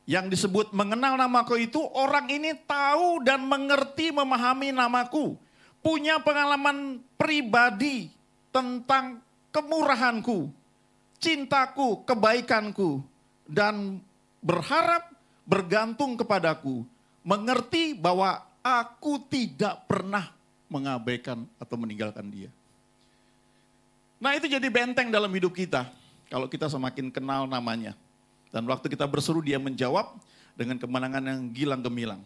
Yang disebut mengenal namaku itu orang ini tahu dan mengerti memahami namaku. Punya pengalaman pribadi tentang kemurahanku, cintaku, kebaikanku. Dan berharap bergantung kepadaku. Mengerti bahwa aku tidak pernah mengabaikan atau meninggalkan dia. Nah itu jadi benteng dalam hidup kita. Kalau kita semakin kenal namanya. Dan waktu kita berseru dia menjawab dengan kemenangan yang gilang gemilang.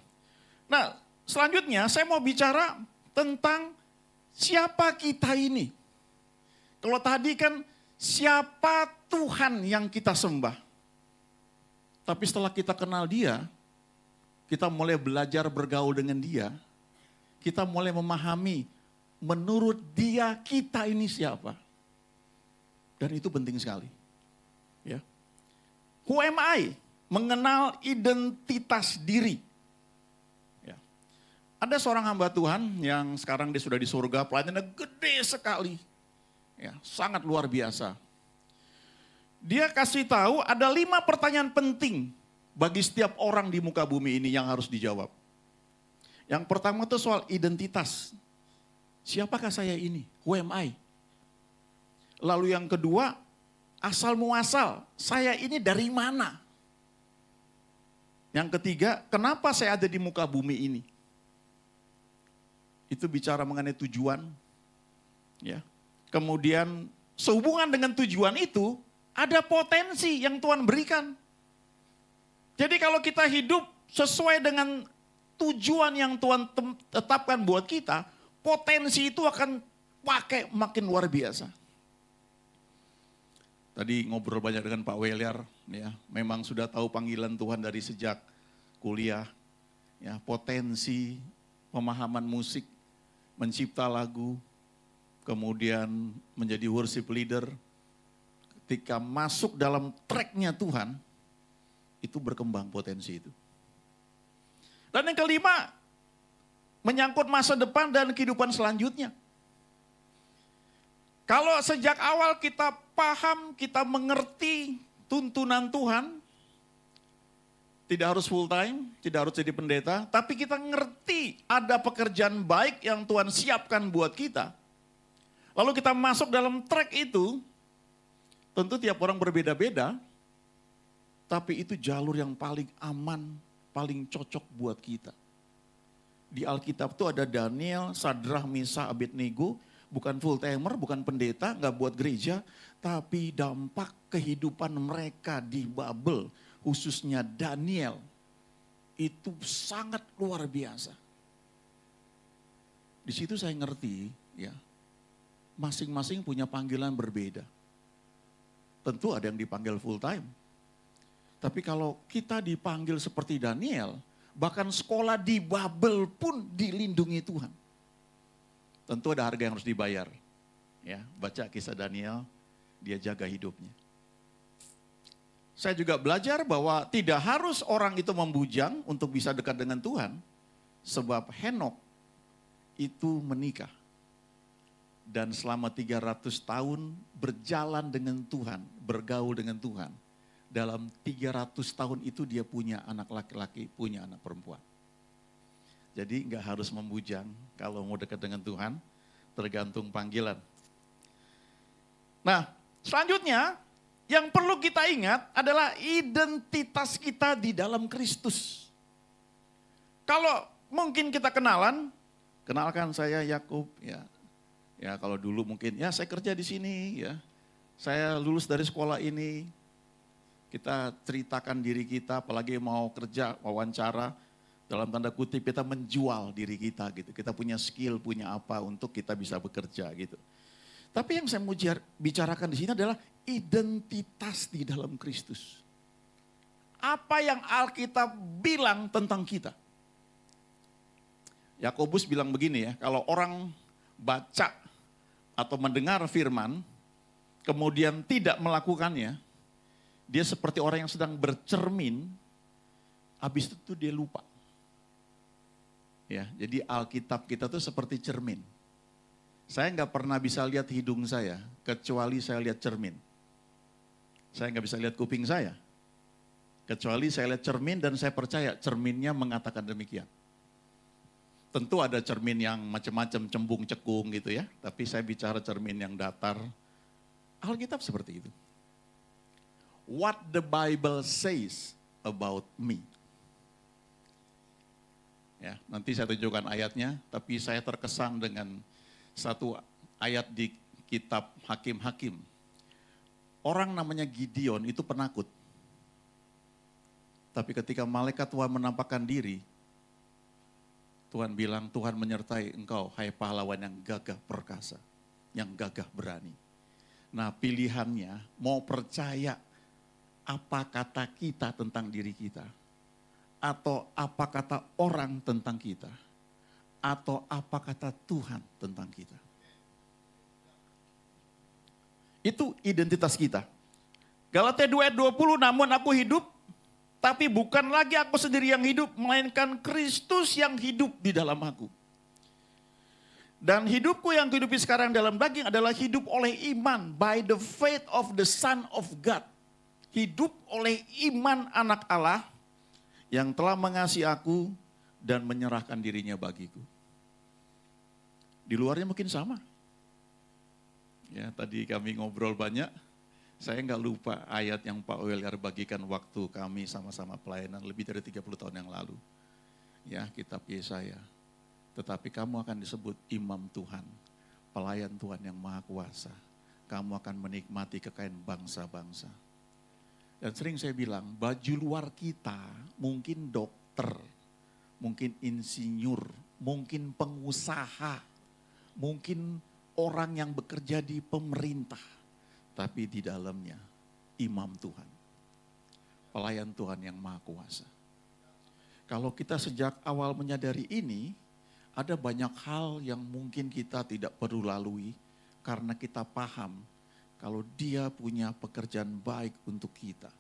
Nah selanjutnya saya mau bicara tentang siapa kita ini. Kalau tadi kan siapa Tuhan yang kita sembah. Tapi setelah kita kenal dia, kita mulai belajar bergaul dengan dia, kita mulai memahami menurut dia kita ini siapa. Dan itu penting sekali. Ya. Who am I? Mengenal identitas diri. Ya. Ada seorang hamba Tuhan yang sekarang dia sudah di surga, pelayanannya gede sekali. Ya, sangat luar biasa. Dia kasih tahu ada 5 pertanyaan penting bagi setiap orang di muka bumi ini yang harus dijawab. Yang pertama itu soal identitas. Siapakah saya ini? Who am I? Lalu yang kedua, asal muasal. Saya ini dari mana? Yang ketiga, kenapa saya ada di muka bumi ini? Itu bicara mengenai tujuan. Ya. Kemudian sehubungan dengan tujuan itu, ada potensi yang Tuhan berikan. Jadi kalau kita hidup sesuai dengan tujuan yang Tuhan tetapkan buat kita, potensi itu akan pakai makin luar biasa. Tadi ngobrol banyak dengan Pak Weliar, ya, memang sudah tahu panggilan Tuhan dari sejak kuliah, ya, potensi pemahaman musik, mencipta lagu, kemudian menjadi worship leader. Ketika masuk dalam tracknya Tuhan, itu berkembang potensi itu. Dan yang kelima, menyangkut masa depan dan kehidupan selanjutnya. Kalau sejak awal kita paham, kita mengerti tuntunan Tuhan, tidak harus full time, tidak harus jadi pendeta, tapi kita ngerti ada pekerjaan baik yang Tuhan siapkan buat kita. Lalu kita masuk dalam track itu, tentu tiap orang berbeda-beda, tapi itu jalur yang paling aman, paling cocok buat kita. Di Alkitab itu ada Daniel, Sadrah, Mesakh, Abednego, bukan full timer, bukan pendeta, nggak buat gereja, tapi dampak kehidupan mereka di Babel khususnya Daniel, itu sangat luar biasa. Di situ saya ngerti, ya, masing-masing punya panggilan berbeda. Tentu ada yang dipanggil full time. Tapi kalau kita dipanggil seperti Daniel, bahkan sekolah di Babel pun dilindungi Tuhan. Tentu ada harga yang harus dibayar. Ya, baca kisah Daniel, dia jaga hidupnya. Saya juga belajar bahwa tidak harus orang itu membujang untuk bisa dekat dengan Tuhan. Sebab Henokh itu menikah. Dan selama 300 tahun berjalan dengan Tuhan, bergaul dengan Tuhan. Dalam 300 tahun itu dia punya anak laki-laki, punya anak perempuan. Jadi nggak harus membujang kalau mau dekat dengan Tuhan, tergantung panggilan. Nah, selanjutnya yang perlu kita ingat adalah identitas kita di dalam Kristus. Kalau mungkin kita kenalkan saya Yakub, ya. Ya kalau dulu mungkin ya saya kerja di sini, ya. Saya lulus dari sekolah ini. Kita ceritakan diri kita, apalagi mau kerja, wawancara, dalam tanda kutip kita menjual diri kita gitu. Kita punya skill, punya apa untuk kita bisa bekerja gitu. Tapi yang saya mau bicarakan di sini adalah identitas di dalam Kristus. Apa yang Alkitab bilang tentang kita? Yakobus bilang begini ya, kalau orang baca atau mendengar firman, kemudian tidak melakukannya, dia seperti orang yang sedang bercermin, habis itu dia lupa. Ya, jadi Alkitab kita tuh seperti cermin. Saya nggak pernah bisa lihat hidung saya, kecuali saya lihat cermin. Saya nggak bisa lihat kuping saya, kecuali saya lihat cermin dan saya percaya cerminnya mengatakan demikian. Tentu ada cermin yang macam-macam, cembung, cekung gitu ya. Tapi saya bicara cermin yang datar. Alkitab seperti itu. What the Bible says about me. Ya, nanti saya tunjukkan ayatnya, tapi saya terkesan dengan satu ayat di kitab Hakim-Hakim. Orang namanya Gideon itu penakut. Tapi ketika malaikat Tuhan menampakkan diri, Tuhan bilang, Tuhan menyertai engkau, hai pahlawan yang gagah perkasa, yang gagah berani. Nah pilihannya, mau percaya apa kata kita tentang diri kita, atau apa kata orang tentang kita, atau apa kata Tuhan tentang kita. Itu identitas kita. Galatia 2 ayat 20, namun aku hidup, tapi bukan lagi aku sendiri yang hidup, melainkan Kristus yang hidup di dalam aku. Dan hidupku yang kehidupi sekarang dalam daging adalah hidup oleh iman, by the faith of the Son of God. Hidup oleh iman anak Allah yang telah mengasihi aku dan menyerahkan dirinya bagiku. Di luarnya mungkin sama. Ya, tadi kami ngobrol banyak. Saya nggak lupa ayat yang Pak Weliar bagikan waktu kami sama-sama pelayanan lebih dari 30 tahun yang lalu. Ya, kitab Yesaya. Tetapi kamu akan disebut imam Tuhan, pelayan Tuhan yang maha kuasa. Kamu akan menikmati kekayaan bangsa-bangsa. Dan sering saya bilang, baju luar kita mungkin dokter, mungkin insinyur, mungkin pengusaha, mungkin orang yang bekerja di pemerintah. Tapi di dalamnya imam Tuhan, pelayan Tuhan yang maha kuasa. Kalau kita sejak awal menyadari ini, ada banyak hal yang mungkin kita tidak perlu lalui karena kita paham kalau dia punya pekerjaan baik untuk kita.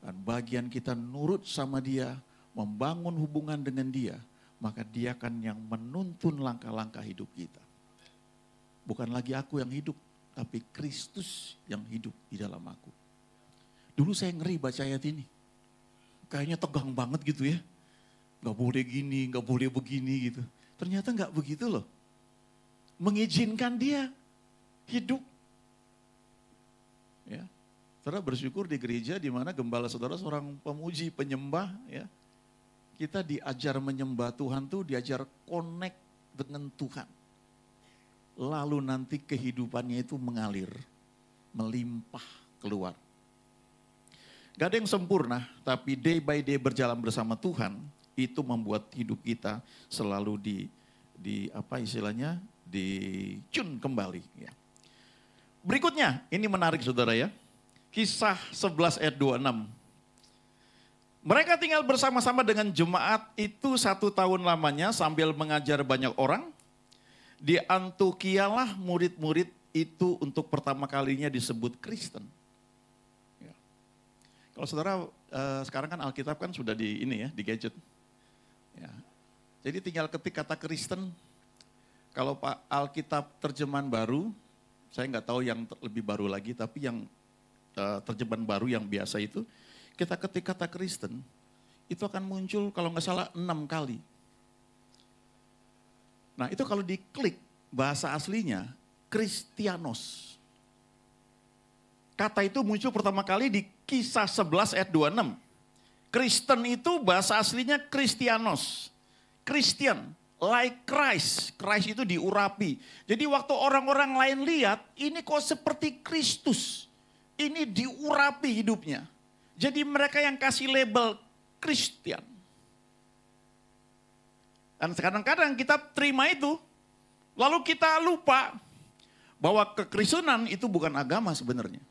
Dan bagian kita nurut sama dia, membangun hubungan dengan dia, maka dia akan yang menuntun langkah-langkah hidup kita. Bukan lagi aku yang hidup, tapi Kristus yang hidup di dalam aku. Dulu saya ngeri baca ayat ini. Kayaknya tegang banget gitu ya. Gak boleh gini, gak boleh begini gitu. Ternyata gak begitu loh. Mengizinkan dia hidup. Ya. Saudara bersyukur di gereja di mana gembala saudara seorang pemuji, penyembah. Ya. Kita diajar menyembah Tuhan tuh diajar connect dengan Tuhan. Lalu nanti kehidupannya itu mengalir, melimpah keluar. Gak ada yang sempurna, tapi day by day berjalan bersama Tuhan, itu membuat hidup kita selalu dicun kembali. Ya. Berikutnya, ini menarik saudara ya. Kisah 11 ayat 26. Mereka tinggal bersama-sama dengan jemaat itu 1 tahun lamanya sambil mengajar banyak orang. Di Antiochialah murid-murid itu untuk pertama kalinya disebut Kristen. Ya. Kalau saudara sekarang kan Alkitab kan sudah di gadget. Ya. Jadi tinggal ketik kata Kristen. Kalau Pak Alkitab terjemahan baru, saya nggak tahu yang lebih baru lagi, tapi yang terjemahan baru yang biasa itu, kita ketik kata Kristen, itu akan muncul kalau nggak salah 6 kali. Nah itu kalau diklik bahasa aslinya, Kristianos. Kata itu muncul pertama kali di Kisah 11 ayat 26. Kristen itu bahasa aslinya Kristianos. Christian, like Christ. Christ itu diurapi. Jadi waktu orang-orang lain lihat, ini kok seperti Kristus. Ini diurapi hidupnya. Jadi mereka yang kasih label Kristen. Dan kadang-kadang kita terima itu, lalu kita lupa bahwa kekristenan itu bukan agama sebenarnya.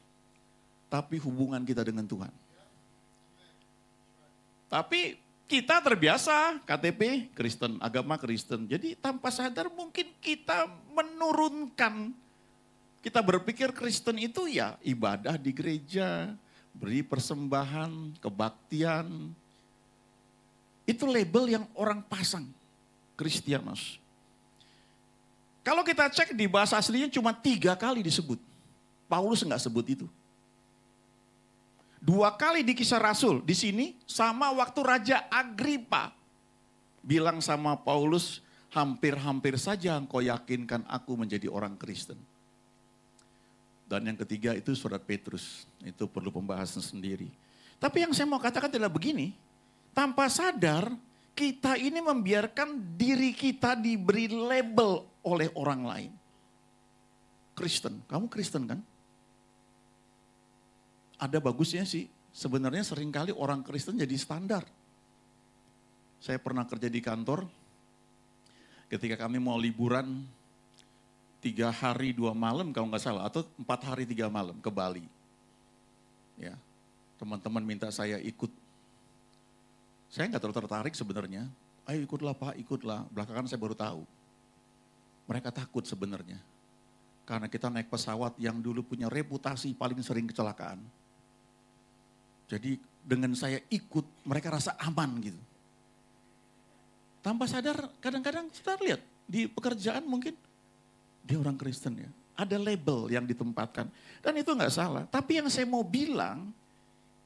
Tapi hubungan kita dengan Tuhan. Tapi kita terbiasa KTP Kristen, agama Kristen. Jadi tanpa sadar mungkin kita menurunkan. Kita berpikir Kristen itu ya ibadah di gereja, beri persembahan, kebaktian. Itu label yang orang pasang. Kristianos. Kalau kita cek di bahasa aslinya cuma 3 kali disebut. Paulus enggak sebut itu. 2 kali di Kisah Rasul. Di sini sama waktu Raja Agripa bilang sama Paulus, hampir-hampir saja engkau yakinkan aku menjadi orang Kristen. Dan yang ketiga itu surat Petrus. Itu perlu pembahasan sendiri. Tapi yang saya mau katakan adalah begini. Tanpa sadar kita ini membiarkan diri kita diberi label oleh orang lain. Kristen, kamu Kristen kan? Ada bagusnya sih, sebenarnya seringkali orang Kristen jadi standar. Saya pernah kerja di kantor, ketika kami mau liburan 3 hari 2 malam kalau nggak salah, atau 4 hari 3 malam ke Bali. Ya, teman-teman minta saya ikut. Saya nggak terlalu tertarik sebenarnya. Ayo ikutlah Pak, ikutlah. Belakangan saya baru tahu. Mereka takut sebenarnya. Karena kita naik pesawat yang dulu punya reputasi paling sering kecelakaan. Jadi dengan saya ikut, mereka rasa aman gitu. Tanpa sadar, kadang-kadang kita lihat di pekerjaan mungkin, dia orang Kristen ya. Ada label yang ditempatkan. Dan itu nggak salah. Tapi yang saya mau bilang,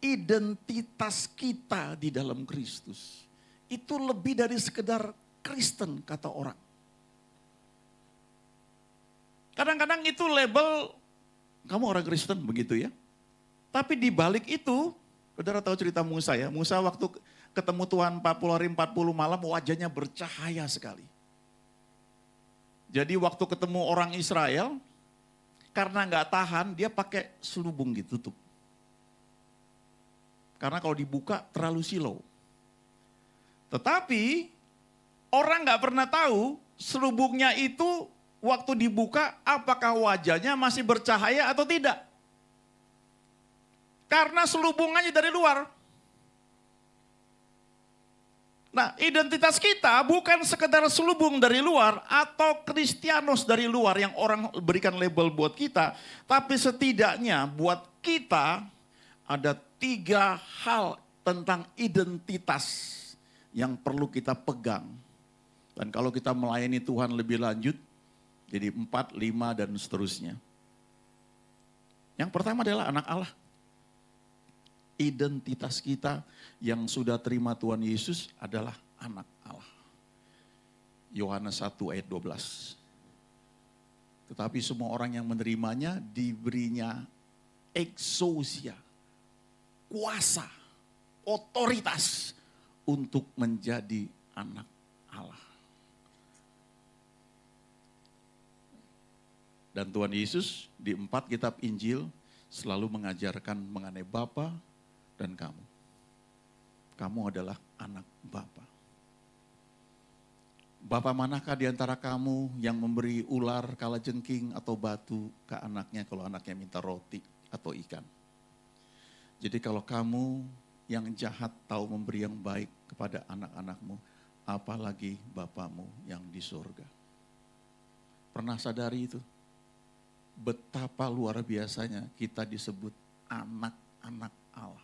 identitas kita di dalam Kristus itu lebih dari sekedar Kristen kata orang. Kadang-kadang itu label kamu orang Kristen begitu ya. Tapi di balik itu, saudara tahu cerita Musa ya. Musa waktu ketemu Tuhan 40 hari 40 malam wajahnya bercahaya sekali. Jadi waktu ketemu orang Israel, karena nggak tahan dia pakai selubung ditutup. Karena kalau dibuka terlalu silau. Tetapi orang nggak pernah tahu selubungnya itu waktu dibuka apakah wajahnya masih bercahaya atau tidak. Karena selubungannya dari luar. Nah identitas kita bukan sekedar selubung dari luar atau Kristianos dari luar yang orang berikan label buat kita. Tapi setidaknya buat kita ada 3 hal tentang identitas yang perlu kita pegang. Dan kalau kita melayani Tuhan lebih lanjut, jadi 4, 5 dan seterusnya. Yang pertama adalah anak Allah. Identitas kita yang sudah terima Tuhan Yesus adalah anak Allah. Yohanes 1 ayat 12. Tetapi semua orang yang menerimanya diberinya exousia. Kuasa, otoritas untuk menjadi anak Allah. Dan Tuhan Yesus di 4 kitab Injil selalu mengajarkan mengenai Bapa dan kamu. Kamu adalah anak Bapa. Bapa manakah di antara kamu yang memberi ular, kalajengking, atau batu ke anaknya kalau anaknya minta roti atau ikan? Jadi kalau kamu yang jahat tahu memberi yang baik kepada anak-anakmu, apalagi Bapamu yang di surga. Pernah sadari itu? Betapa luar biasanya kita disebut anak-anak Allah.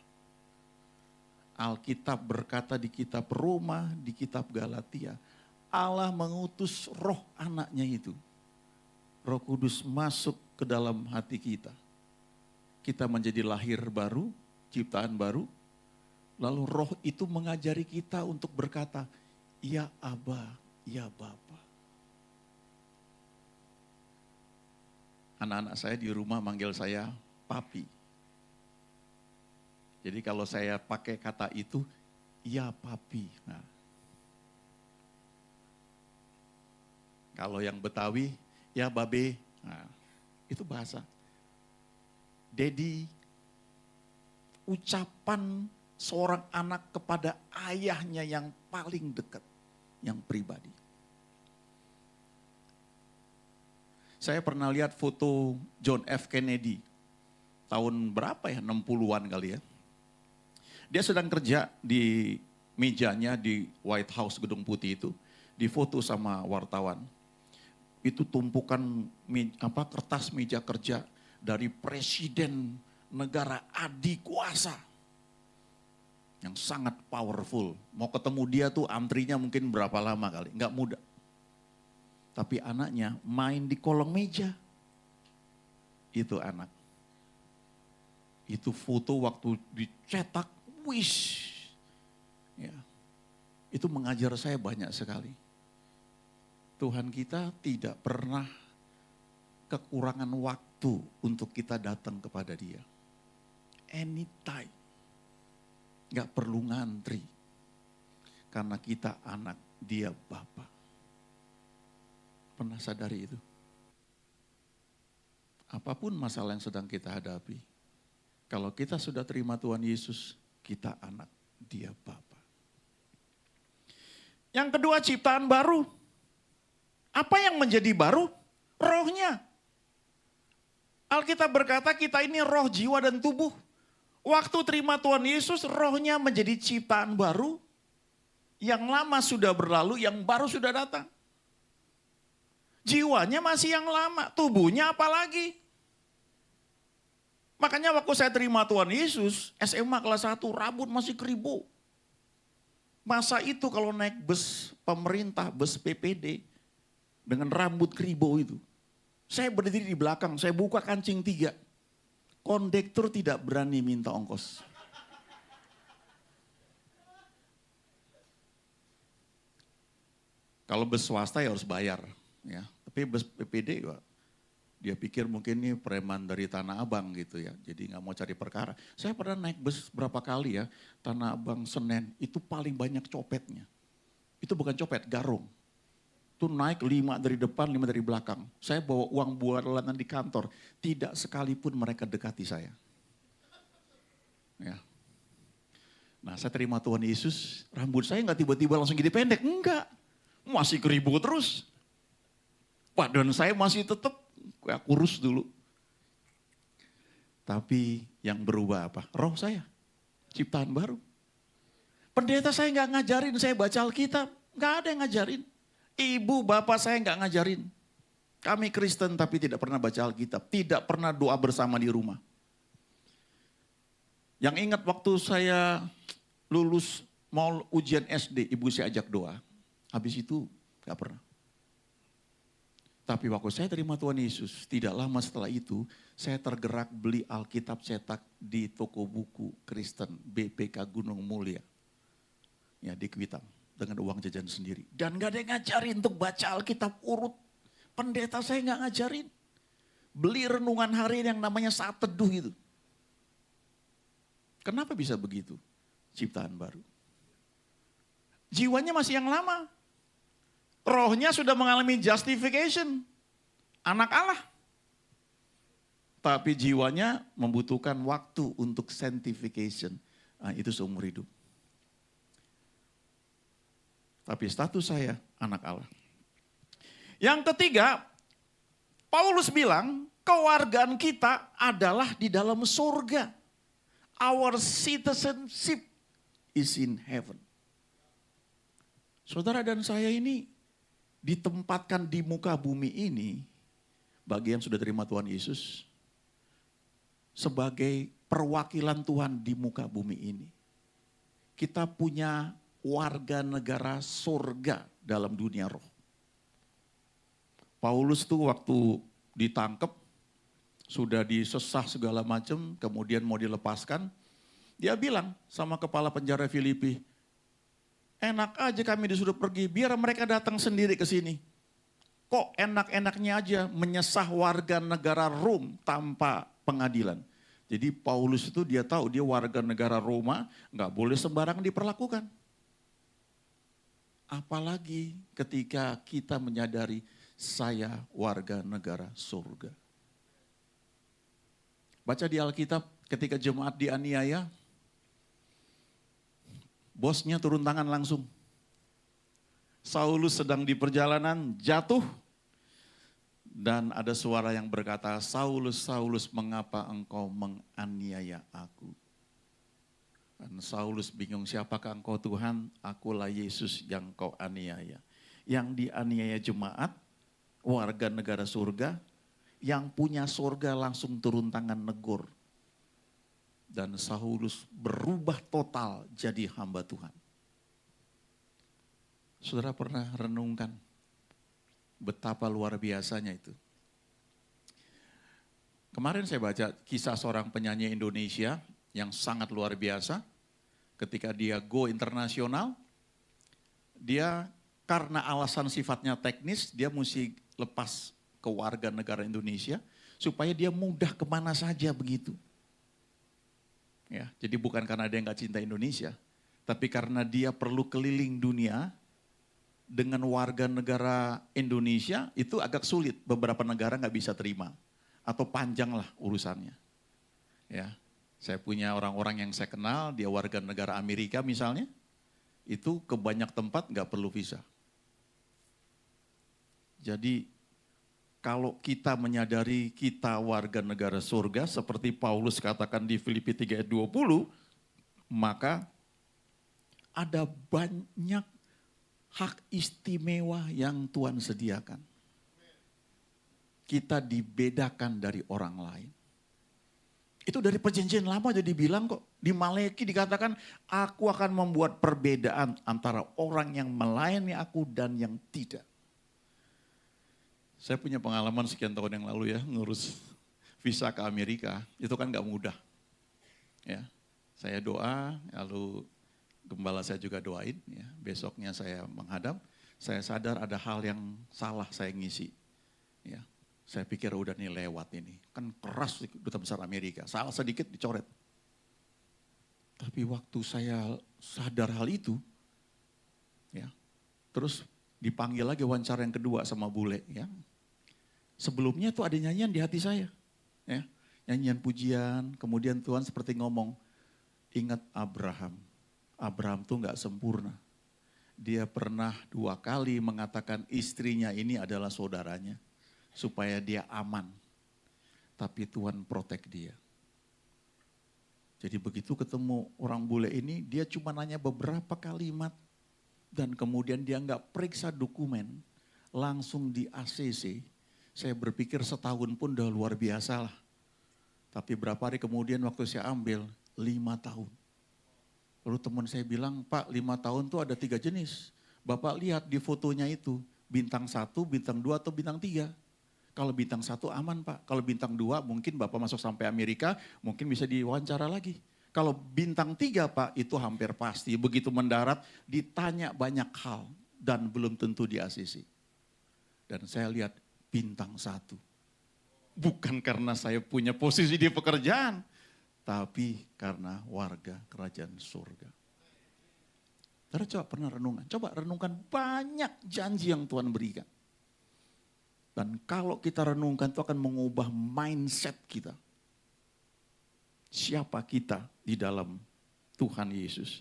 Alkitab berkata di kitab Roma, di kitab Galatia, Allah mengutus roh anaknya itu. Roh Kudus masuk ke dalam hati kita. Kita menjadi lahir baru, ciptaan baru. Lalu roh itu mengajari kita untuk berkata, ya Aba, ya Bapa. Anak-anak saya di rumah manggil saya Papi. Jadi kalau saya pakai kata itu, ya Papi. Nah, kalau yang Betawi, ya Babe. Nah, itu bahasa. Dedi, ucapan seorang anak kepada ayahnya yang paling dekat, yang pribadi. Saya pernah lihat foto John F. Kennedy, tahun berapa ya, 60-an kali ya. Dia sedang kerja di mejanya di White House, Gedung Putih itu, difoto sama wartawan. Itu tumpukan kertas meja kerja dari presiden negara adikuasa yang sangat powerful. Mau ketemu dia tuh antrinya mungkin berapa lama kali, nggak mudah. Tapi anaknya main di kolong meja. Itu anak. Itu foto waktu dicetak, wish. Ya. Itu mengajar saya banyak sekali. Tuhan kita tidak pernah kekurangan waktu untuk kita datang kepada Dia. Anytime. Gak perlu ngantri. Karena kita anak, Dia Bapa. Pernah sadari itu? Apapun masalah yang sedang kita hadapi. Kalau kita sudah terima Tuhan Yesus, kita anak, Dia Bapa. Yang kedua, ciptaan baru. Apa yang menjadi baru? Rohnya. Alkitab berkata kita ini roh, jiwa, dan tubuh. Waktu terima Tuhan Yesus, rohnya menjadi ciptaan baru. Yang lama sudah berlalu, yang baru sudah datang. Jiwanya masih yang lama, tubuhnya apalagi. Makanya waktu saya terima Tuhan Yesus, SMA kelas 1, rambut masih keribu. Masa itu kalau naik bus pemerintah, bus PPD, dengan rambut keribu itu. Saya berdiri di belakang, saya buka kancing 3. Kondektur tidak berani minta ongkos. Kalau bus swasta ya harus bayar. Ya. Tapi bus PPD dia pikir mungkin ini preman dari Tanah Abang gitu ya. Jadi nggak mau cari perkara. Saya pernah naik bus berapa kali ya. Tanah Abang, Senen, itu paling banyak copetnya. Itu bukan copet, garung. Itu naik 5 dari depan, 5 dari belakang. Saya bawa uang bulanan di kantor. Tidak sekalipun mereka dekati saya. Ya. Nah saya terima Tuhan Yesus, rambut saya nggak tiba-tiba langsung jadi pendek. Enggak. Masih keribu terus. Badan saya masih tetap kurus dulu. Tapi yang berubah apa? Roh saya. Ciptaan baru. Pendeta saya nggak ngajarin saya baca Alkitab. Nggak ada yang ngajarin. Ibu, bapak saya nggak ngajarin. Kami Kristen tapi tidak pernah baca Alkitab. Tidak pernah doa bersama di rumah. Yang ingat waktu saya lulus mau ujian SD, ibu saya ajak doa. Habis itu nggak pernah. Tapi waktu saya terima Tuhan Yesus, tidak lama setelah itu, saya tergerak beli Alkitab cetak di toko buku Kristen BPK Gunung Mulia. Ya di Kuitang. Dengan uang jajan sendiri. Dan gak ada yang ngajarin untuk baca Alkitab urut. Pendeta saya gak ngajarin. Beli renungan harian yang namanya saat teduh itu. Kenapa bisa begitu? Ciptaan baru. Jiwanya masih yang lama. Rohnya sudah mengalami justification. Anak Allah. Tapi jiwanya membutuhkan waktu untuk sanctification. Nah, itu seumur hidup. Tapi status saya anak Allah. Yang ketiga, Paulus bilang kewargaan kita adalah di dalam surga. Our citizenship is in heaven. Saudara dan saya ini ditempatkan di muka bumi ini, bagi yang sudah terima Tuhan Yesus, sebagai perwakilan Tuhan di muka bumi ini. Kita punya warga negara surga dalam dunia roh. Paulus tuh waktu ditangkap, sudah disesah segala macam, kemudian mau dilepaskan, dia bilang sama kepala penjara Filipi, enak aja kami disuruh pergi, biar mereka datang sendiri ke sini. Kok enak-enaknya aja menyesah warga negara Rom tanpa pengadilan. Jadi Paulus itu dia tahu dia warga negara Roma, nggak boleh sembarang diperlakukan. Apalagi ketika kita menyadari saya warga negara surga. Baca di Alkitab ketika jemaat dianiaya, bosnya turun tangan langsung. Saulus sedang di perjalanan jatuh dan ada suara yang berkata, Saulus, Saulus, mengapa engkau menganiaya aku? Dan Saulus bingung, siapakah engkau Tuhan? Akulah Yesus yang kau aniaya. Yang dianiaya jemaat, warga negara surga, yang punya surga langsung turun tangan negur. Dan Saulus berubah total jadi hamba Tuhan. Saudara pernah renungkan betapa luar biasanya itu. Kemarin saya baca kisah seorang penyanyi Indonesia yang sangat luar biasa. Ketika dia go internasional, dia karena alasan sifatnya teknis, dia mesti lepas ke warga negara Indonesia supaya dia mudah kemana saja begitu. Ya, jadi bukan karena dia nggak cinta Indonesia, tapi karena dia perlu keliling dunia dengan warga negara Indonesia itu agak sulit. Beberapa negara nggak bisa terima atau panjang lah urusannya. Ya, saya punya orang-orang yang saya kenal, dia warga negara Amerika misalnya, itu ke banyak tempat nggak perlu visa. Jadi kalau kita menyadari kita warga negara surga, seperti Paulus katakan di Filipi 3 ayat 20, maka ada banyak hak istimewa yang Tuhan sediakan. Kita dibedakan dari orang lain. Itu dari perjanjian lama jadi bilang kok. Di Maleki dikatakan, aku akan membuat perbedaan antara orang yang melayani aku dan yang tidak. Saya punya pengalaman sekian tahun yang lalu ya, ngurus visa ke Amerika, itu kan gak mudah. Ya, saya doa, lalu gembala saya juga doain, ya. Besoknya saya menghadap, saya sadar ada hal yang salah saya ngisi. Ya, saya pikir udah nih lewat ini, kan keras Duta Besar Amerika, salah sedikit dicoret. Tapi waktu saya sadar hal itu, ya, terus dipanggil lagi wawancara yang kedua sama bule, ya. Sebelumnya tuh ada nyanyian di hati saya, ya, nyanyian pujian. Kemudian Tuhan seperti ngomong, ingat Abraham. Abraham tuh nggak sempurna. Dia pernah 2 kali mengatakan istrinya ini adalah saudaranya, supaya dia aman. Tapi Tuhan protek dia. Jadi begitu ketemu orang bule ini, dia cuma nanya beberapa kalimat. Dan kemudian dia nggak periksa dokumen, langsung di ACC. Saya berpikir setahun pun udah luar biasa lah. Tapi berapa hari kemudian waktu saya ambil, 5 tahun. Lalu teman saya bilang, Pak 5 tahun tuh ada 3 jenis. Bapak lihat di fotonya itu, bintang 1, bintang 2 atau bintang 3. Kalau bintang 1 aman Pak, kalau bintang 2 mungkin Bapak masuk sampai Amerika, mungkin bisa diwawancara lagi. Kalau bintang 3 Pak, itu hampir pasti. Begitu mendarat, ditanya banyak hal dan belum tentu di ACC. Dan saya lihat bintang 1. Bukan karena saya punya posisi di pekerjaan, tapi karena warga kerajaan surga. Saudara coba pernah renungan, coba renungkan banyak janji yang Tuhan berikan. Dan kalau kita renungkan itu akan mengubah mindset kita. Siapa kita di dalam Tuhan Yesus.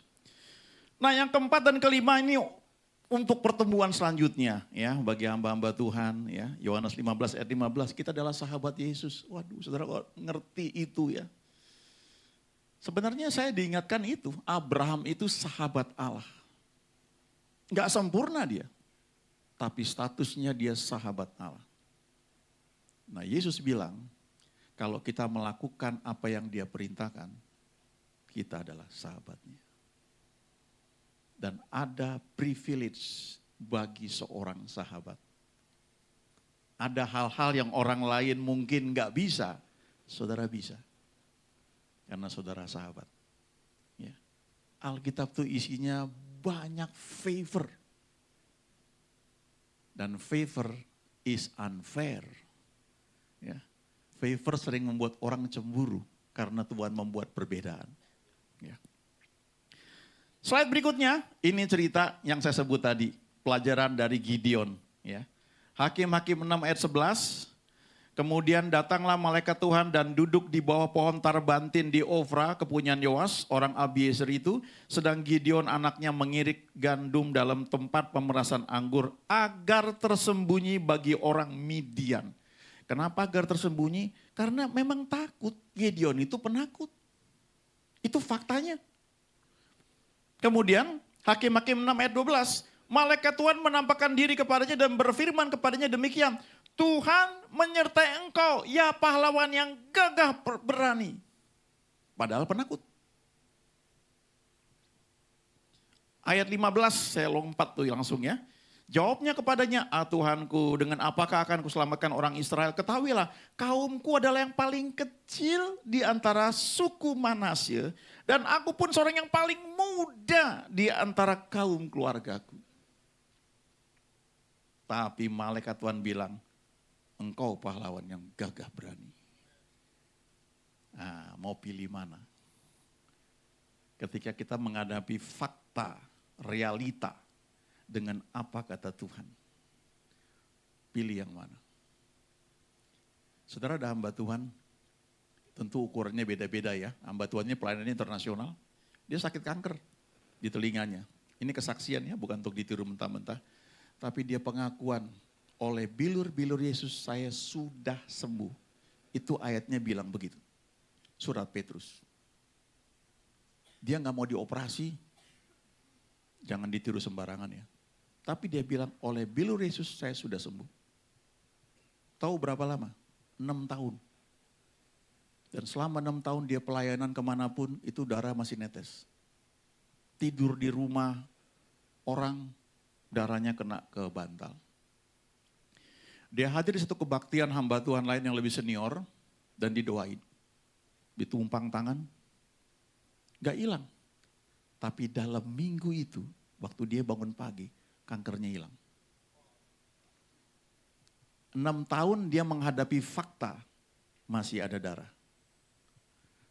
Nah yang keempat dan kelima ini untuk pertemuan selanjutnya ya bagi hamba-hamba Tuhan ya. Yohanes 15 ayat 15 kita adalah sahabat Yesus. Waduh saudara kok ngerti itu ya. Sebenarnya saya diingatkan itu Abraham itu sahabat Allah. Gak sempurna dia. Tapi statusnya dia sahabat Allah. Nah Yesus bilang kalau kita melakukan apa yang dia perintahkan, kita adalah sahabatnya. Dan ada privilege bagi seorang sahabat. Ada hal-hal yang orang lain mungkin gak bisa, saudara bisa. Karena saudara sahabat. Ya. Alkitab itu isinya banyak favor. Dan favor is unfair. Ya. Favor sering membuat orang cemburu karena Tuhan membuat perbedaan. Ya. Slide berikutnya, ini cerita yang saya sebut tadi, pelajaran dari Gideon. Ya. Hakim-Hakim 6 ayat 11, kemudian datanglah malaikat Tuhan dan duduk di bawah pohon tarbantin di Ofra, kepunyaan Yoas, orang Abiezer itu. Sedang Gideon anaknya mengirik gandum dalam tempat pemerasan anggur agar tersembunyi bagi orang Midian. Kenapa agar tersembunyi? Karena memang takut. Gideon itu penakut. Itu faktanya. Kemudian Hakim-Hakim 6 ayat 12. Malaikat Tuhan menampakkan diri kepadanya dan berfirman kepadanya demikian. Tuhan menyertai engkau, ya pahlawan yang gagah berani. Padahal penakut. Ayat 15 saya lompat tuh langsung ya. Jawabnya kepadanya, Tuhanku, dengan apakah akan kuselamatkan orang Israel? Ketahuilah, kaumku adalah yang paling kecil di antara suku Manasye. Dan aku pun seorang yang paling muda di antara kaum keluargaku. Tapi malaikat Tuhan bilang, engkau pahlawan yang gagah berani. Nah, mau pilih mana? Ketika kita menghadapi fakta, realita, dengan apa kata Tuhan. Pilih yang mana? Saudara ada hamba Tuhan, tentu ukurannya beda-beda ya. Hamba Tuhannya pelayanannya internasional. Dia sakit kanker di telinganya. Ini kesaksian ya, bukan untuk ditiru mentah-mentah. Tapi dia pengakuan, oleh bilur-bilur Yesus saya sudah sembuh. Itu ayatnya bilang begitu. Surat Petrus. Dia gak mau dioperasi, jangan ditiru sembarangan ya. Tapi dia bilang, oleh bilur Yesus saya sudah sembuh. Tahu berapa lama? 6 tahun. Dan selama 6 tahun dia pelayanan kemanapun, itu darah masih netes. Tidur di rumah orang, darahnya kena ke bantal. Dia hadir di satu kebaktian hamba Tuhan lain yang lebih senior, dan didoain. Ditumpang tangan, gak hilang. Tapi dalam minggu itu, waktu dia bangun pagi, kankernya hilang. 6 tahun dia menghadapi fakta, masih ada darah.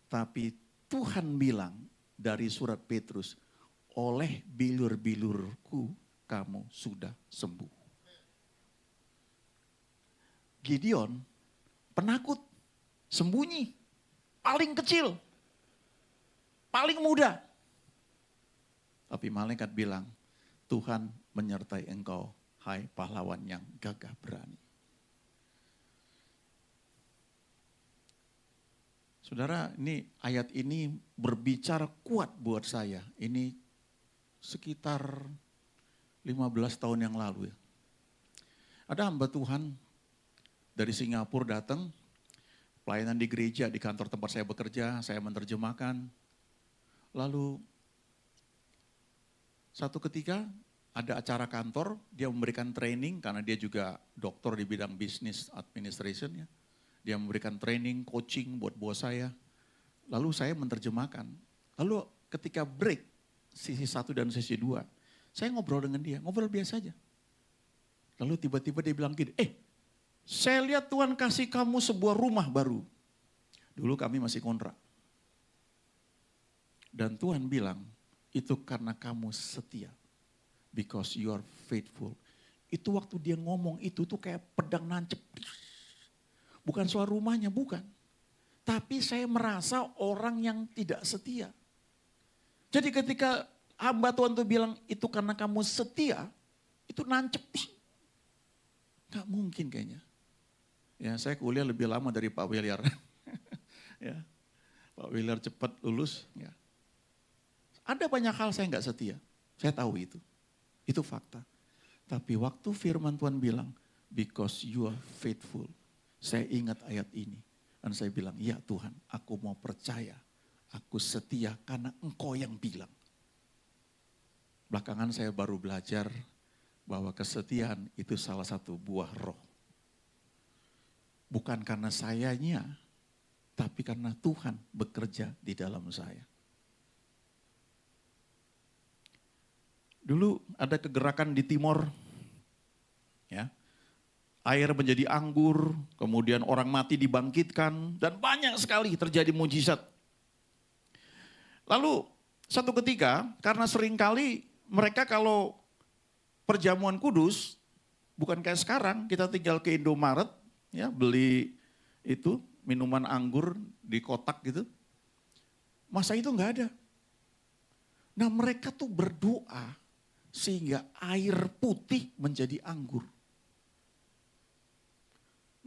Tapi Tuhan bilang dari surat Petrus, oleh bilur-bilurku kamu sudah sembuh. Gideon penakut, sembunyi, paling kecil, paling muda. Tapi malaikat bilang, Tuhan menyertai engkau, hai pahlawan yang gagah berani. Saudara, ini ayat ini berbicara kuat buat saya. Ini sekitar 15 tahun yang lalu ya. Ada hamba Tuhan dari Singapura datang, pelayanan di gereja, di kantor tempat saya bekerja, saya menerjemahkan. Lalu satu ketika ada acara kantor, dia memberikan training karena dia juga doktor di bidang business administration ya. Dia memberikan training, coaching buat bos saya. Lalu saya menerjemahkan. Lalu ketika break, sesi 1 dan sesi 2, saya ngobrol dengan dia, ngobrol biasa aja. Lalu tiba-tiba dia bilang gini, saya lihat Tuhan kasih kamu sebuah rumah baru. Dulu kami masih kontrak. Dan Tuhan bilang, itu karena kamu setia. Because you are faithful. Itu waktu dia ngomong itu tuh kayak pedang nancep. Bukan soal rumahnya, bukan. Tapi saya merasa orang yang tidak setia. Jadi ketika hamba Tuhan tuh bilang itu karena kamu setia, itu nancep. Gak mungkin kayaknya. Ya, saya kuliah lebih lama dari Pak Williar. Ya, Pak Williar cepat lulus. Ya. Ada banyak hal saya nggak setia. Saya tahu itu. Itu fakta. Tapi waktu firman Tuhan bilang, because you are faithful. Saya ingat ayat ini. Dan saya bilang, ya Tuhan, aku mau percaya. Aku setia karena Engkau yang bilang. Belakangan saya baru belajar bahwa kesetiaan itu salah satu buah roh. Bukan karena sayanya, tapi karena Tuhan bekerja di dalam saya. Dulu ada kegerakan di Timor, ya, air menjadi anggur, kemudian orang mati dibangkitkan, dan banyak sekali terjadi mujizat. Lalu satu ketika, karena seringkali mereka kalau perjamuan kudus, bukan kayak sekarang, kita tinggal ke Indomaret, ya, beli itu minuman anggur di kotak gitu. Masa itu nggak ada. Nah mereka tuh berdoa sehingga air putih menjadi anggur.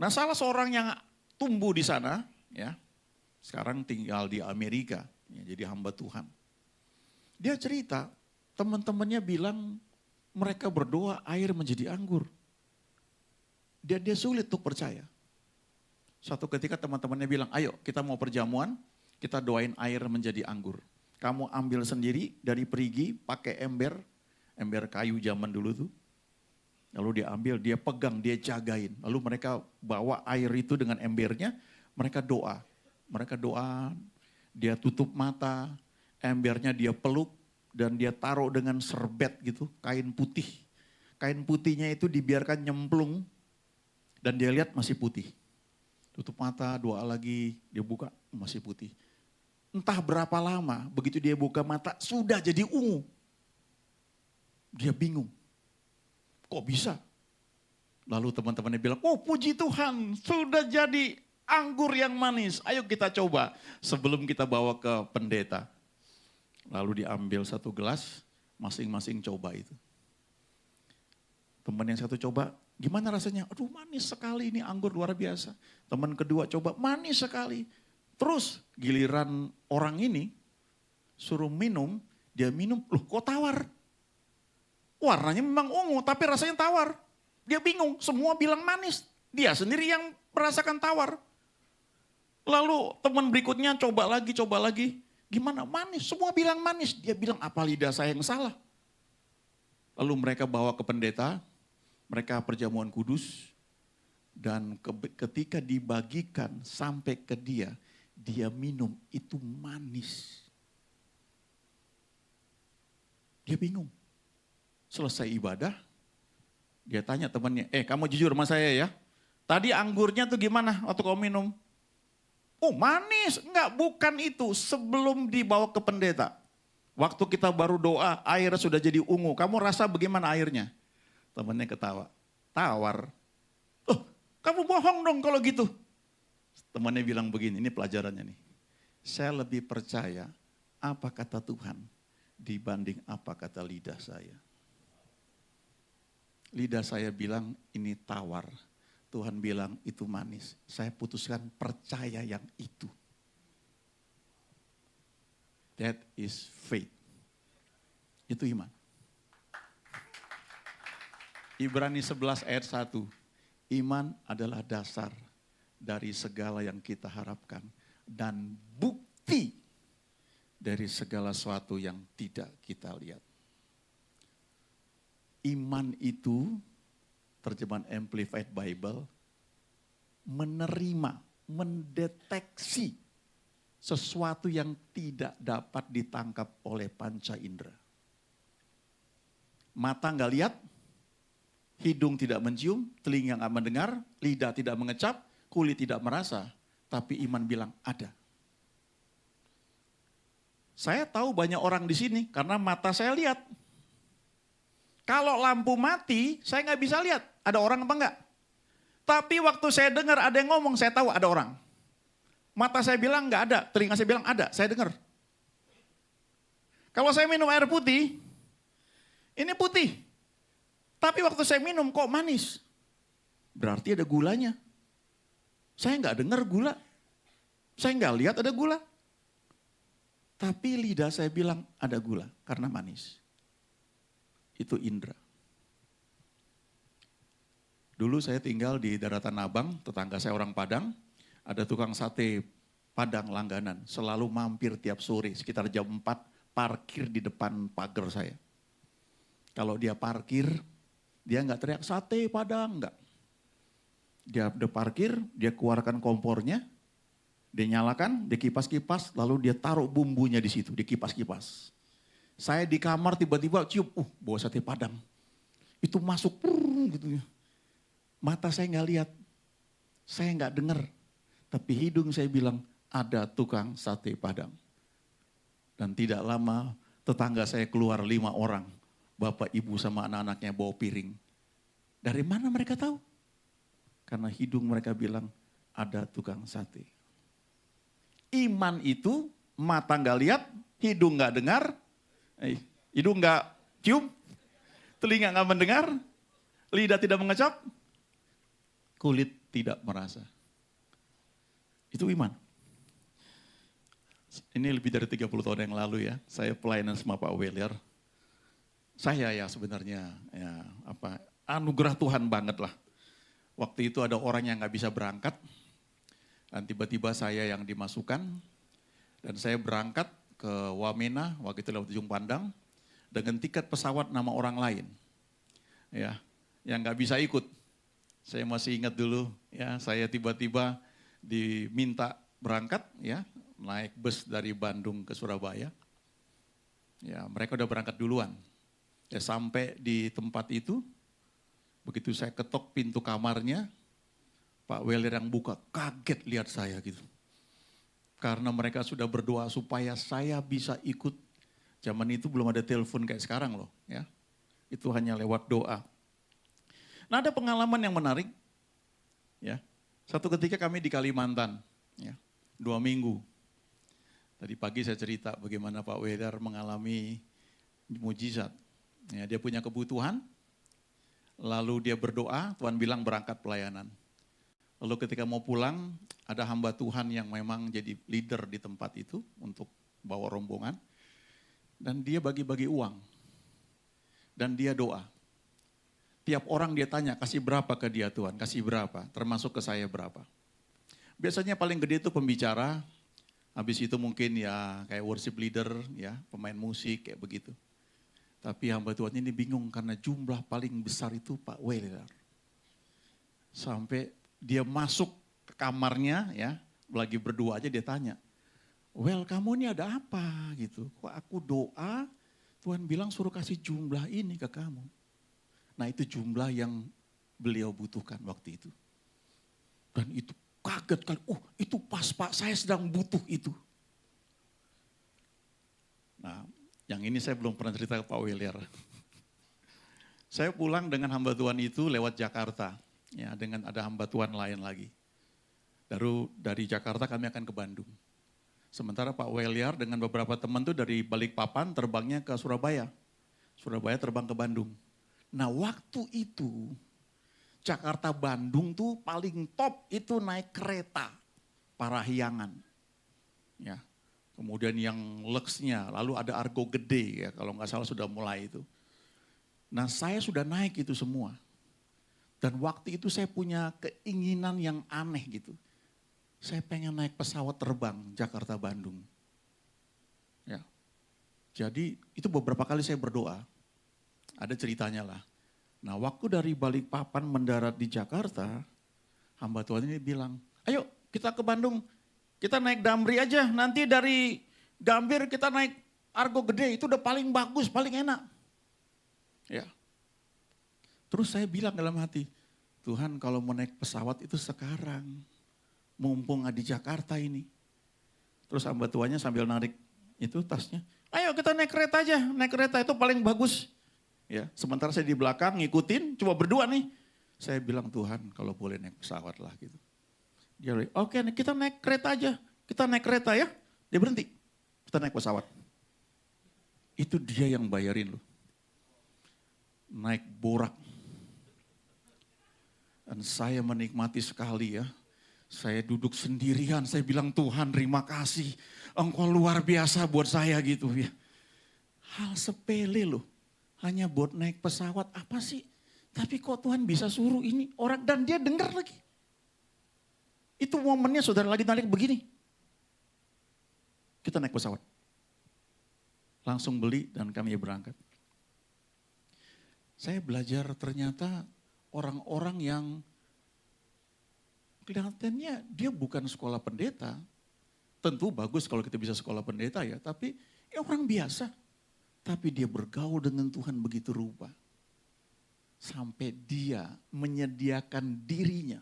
Nah salah seorang yang tumbuh di sana, ya, sekarang tinggal di Amerika, ya, jadi hamba Tuhan. Dia cerita, teman-temannya bilang mereka berdoa air menjadi anggur. Dia sulit untuk percaya. Suatu ketika teman-temannya bilang, ayo kita mau perjamuan, kita doain air menjadi anggur. Kamu ambil sendiri dari perigi, pakai ember kayu zaman dulu tuh. Lalu dia ambil, dia pegang, dia jagain. Lalu mereka bawa air itu dengan embernya, mereka doa. Mereka doa, dia tutup mata, embernya dia peluk, dan dia taruh dengan serbet gitu, kain putih. Kain putihnya itu dibiarkan nyemplung, dan dia lihat masih putih. Tutup mata, doa lagi, dia buka, masih putih. Entah berapa lama, begitu dia buka mata, sudah jadi ungu. Dia bingung, kok bisa? Lalu teman-temannya bilang, oh puji Tuhan, sudah jadi anggur yang manis. Ayo kita coba sebelum kita bawa ke pendeta. Lalu diambil satu gelas, masing-masing coba itu. Teman yang satu coba, gimana rasanya? Aduh manis sekali, ini anggur luar biasa. Teman kedua coba, manis sekali. Terus giliran orang ini suruh minum, dia minum, loh kok tawar? Warnanya memang ungu tapi rasanya tawar. Dia bingung, semua bilang manis. Dia sendiri yang merasakan tawar. Lalu teman berikutnya coba lagi. Gimana manis? Semua bilang manis. Dia bilang apa lidah saya yang salah? Lalu mereka bawa ke pendeta, mereka perjamuan kudus. Dan ketika dibagikan sampai ke dia minum itu manis. Dia bingung. Selesai ibadah, dia tanya temannya, kamu jujur sama saya ya, tadi anggurnya tuh gimana waktu kamu minum? Oh manis, enggak bukan itu, sebelum dibawa ke pendeta. Waktu kita baru doa, air sudah jadi ungu, kamu rasa bagaimana airnya? Temannya ketawa, tawar. Oh kamu bohong dong kalau gitu. Temannya bilang begini, ini pelajarannya nih. Saya lebih percaya apa kata Tuhan dibanding apa kata lidah saya. Lidah saya bilang ini tawar. Tuhan bilang itu manis. Saya putuskan percaya yang itu. That is faith. Itu iman. Ibrani 11 ayat 1. Iman adalah dasar dari segala yang kita harapkan. Dan bukti dari segala sesuatu yang tidak kita lihat. Iman itu, terjemahan Amplified Bible, menerima, mendeteksi sesuatu yang tidak dapat ditangkap oleh panca indera. Mata nggak lihat, hidung tidak mencium, telinga nggak mendengar, lidah tidak mengecap, kulit tidak merasa, tapi iman bilang ada. Saya tahu banyak orang di sini karena mata saya lihat. Kalau lampu mati, saya nggak bisa lihat ada orang apa enggak. Tapi waktu saya dengar ada yang ngomong, saya tahu ada orang. Mata saya bilang nggak ada, telinga saya bilang ada, saya dengar. Kalau saya minum air putih, ini putih. Tapi waktu saya minum kok manis. Berarti ada gulanya. Saya nggak dengar gula. Saya nggak lihat ada gula. Tapi lidah saya bilang ada gula karena manis. Itu indera. Dulu saya tinggal di Daratan Abang, tetangga saya orang Padang. Ada tukang sate Padang langganan. Selalu mampir tiap sore sekitar jam 4 parkir di depan pagar saya. Kalau dia parkir, dia nggak teriak sate Padang, enggak. Dia udah parkir, dia keluarkan kompornya, dia nyalakan, dia kipas-kipas, lalu dia taruh bumbunya di situ, dikipas-kipas. Saya di kamar tiba-tiba cium, bawa sate Padang. Itu masuk, gitu ya. Mata saya nggak lihat, saya nggak dengar, tapi hidung saya bilang ada tukang sate Padang. Dan tidak lama tetangga saya keluar 5 orang, bapak ibu sama anak-anaknya bawa piring. Dari mana mereka tahu? Karena hidung mereka bilang ada tukang sate. Iman itu mata nggak lihat, hidung nggak dengar, hidung nggak cium, telinga nggak mendengar, lidah tidak mengecap, kulit tidak merasa. Itu iman. Ini lebih dari 30 tahun yang lalu ya, saya pelayanan sama Pak Weller. Saya ya sebenarnya ya anugerah Tuhan banget lah. Waktu itu ada orang yang nggak bisa berangkat, dan tiba-tiba saya yang dimasukkan, dan saya berangkat ke Wamena, waktu itu lewat Ujung Pandang, dengan tiket pesawat nama orang lain, ya, yang nggak bisa ikut. Saya masih ingat dulu, ya, saya tiba-tiba diminta berangkat, ya, naik bus dari Bandung ke Surabaya. Ya, mereka udah berangkat duluan. Ya, sampai di tempat itu, begitu saya ketok pintu kamarnya, Pak Weller yang buka, kaget lihat saya gitu. Karena mereka sudah berdoa supaya saya bisa ikut. Zaman itu belum ada telepon kayak sekarang loh, ya. Itu hanya lewat doa. Nah, ada pengalaman yang menarik, ya. Satu ketika kami di Kalimantan, ya, 2 minggu. Tadi pagi saya cerita bagaimana Pak Weller mengalami mujizat. Ya, dia punya kebutuhan, lalu dia berdoa, Tuhan bilang berangkat pelayanan. Lalu ketika mau pulang, ada hamba Tuhan yang memang jadi leader di tempat itu untuk bawa rombongan. Dan dia bagi-bagi uang. Dan dia doa. Tiap orang dia tanya, kasih berapa ke dia Tuhan, kasih berapa, termasuk ke saya berapa. Biasanya paling gede itu pembicara, habis itu mungkin ya kayak worship leader, ya pemain musik kayak begitu. Tapi hamba Tuhan ini bingung karena jumlah paling besar itu Pak Weller. Sampai dia masuk ke kamarnya, ya lagi berdua aja dia tanya, "Well, kamu ini ada apa?" gitu. "Kok aku doa, Tuhan bilang suruh kasih jumlah ini ke kamu." Nah, itu jumlah yang beliau butuhkan waktu itu. Dan itu kaget kali, itu pas Pak, saya sedang butuh itu. Nah, yang ini saya belum pernah cerita ke Pak Weller. Saya pulang dengan hamba Tuhan itu lewat Jakarta, ya dengan ada hamba Tuhan lain lagi. Lalu dari Jakarta kami akan ke Bandung. Sementara Pak Weller dengan beberapa teman tuh dari Balikpapan terbangnya ke Surabaya. Surabaya terbang ke Bandung. Nah, waktu itu Jakarta Bandung tuh paling top itu naik kereta Parahyangan. Ya. Kemudian yang Luxnya, lalu ada Argo Gede ya kalau nggak salah sudah mulai itu. Nah, saya sudah naik itu semua. Dan waktu itu saya punya keinginan yang aneh gitu. Saya pengen naik pesawat terbang Jakarta Bandung. Ya. Jadi itu beberapa kali saya berdoa. Ada ceritanya lah. Nah, waktu dari Balikpapan mendarat di Jakarta, hamba Tuhan ini bilang, "Ayo kita ke Bandung, kita naik Damri aja, nanti dari Gambir kita naik Argo Gede, itu udah paling bagus, paling enak." Ya. Terus saya bilang dalam hati, "Tuhan kalau mau naik pesawat itu sekarang, mumpung di Jakarta ini." Terus hamba Tuhannya sambil narik itu tasnya, "Ayo kita naik kereta aja, naik kereta itu paling bagus." Ya, sementara saya di belakang ngikutin, cuma berdua nih. Saya bilang, "Tuhan kalau boleh naik pesawat lah gitu." Dia bilang, "Oke, kita naik kereta aja, kita naik kereta ya." Dia berhenti, kita naik pesawat. Itu dia yang bayarin loh. Naik borak. Dan saya menikmati sekali ya. Saya duduk sendirian, saya bilang Tuhan terima kasih. Engkau luar biasa buat saya gitu ya. Hal sepele loh. Hanya buat naik pesawat apa sih? Tapi kok Tuhan bisa suruh ini orang dan dia dengar lagi. Itu momennya saudara lagi narik begini. Kita naik pesawat. Langsung beli dan kami berangkat. Saya belajar ternyata orang-orang yang kelihatannya dia bukan sekolah pendeta. Tentu bagus kalau kita bisa sekolah pendeta ya. Tapi orang biasa. Tapi dia bergaul dengan Tuhan begitu rupa. Sampai dia menyediakan dirinya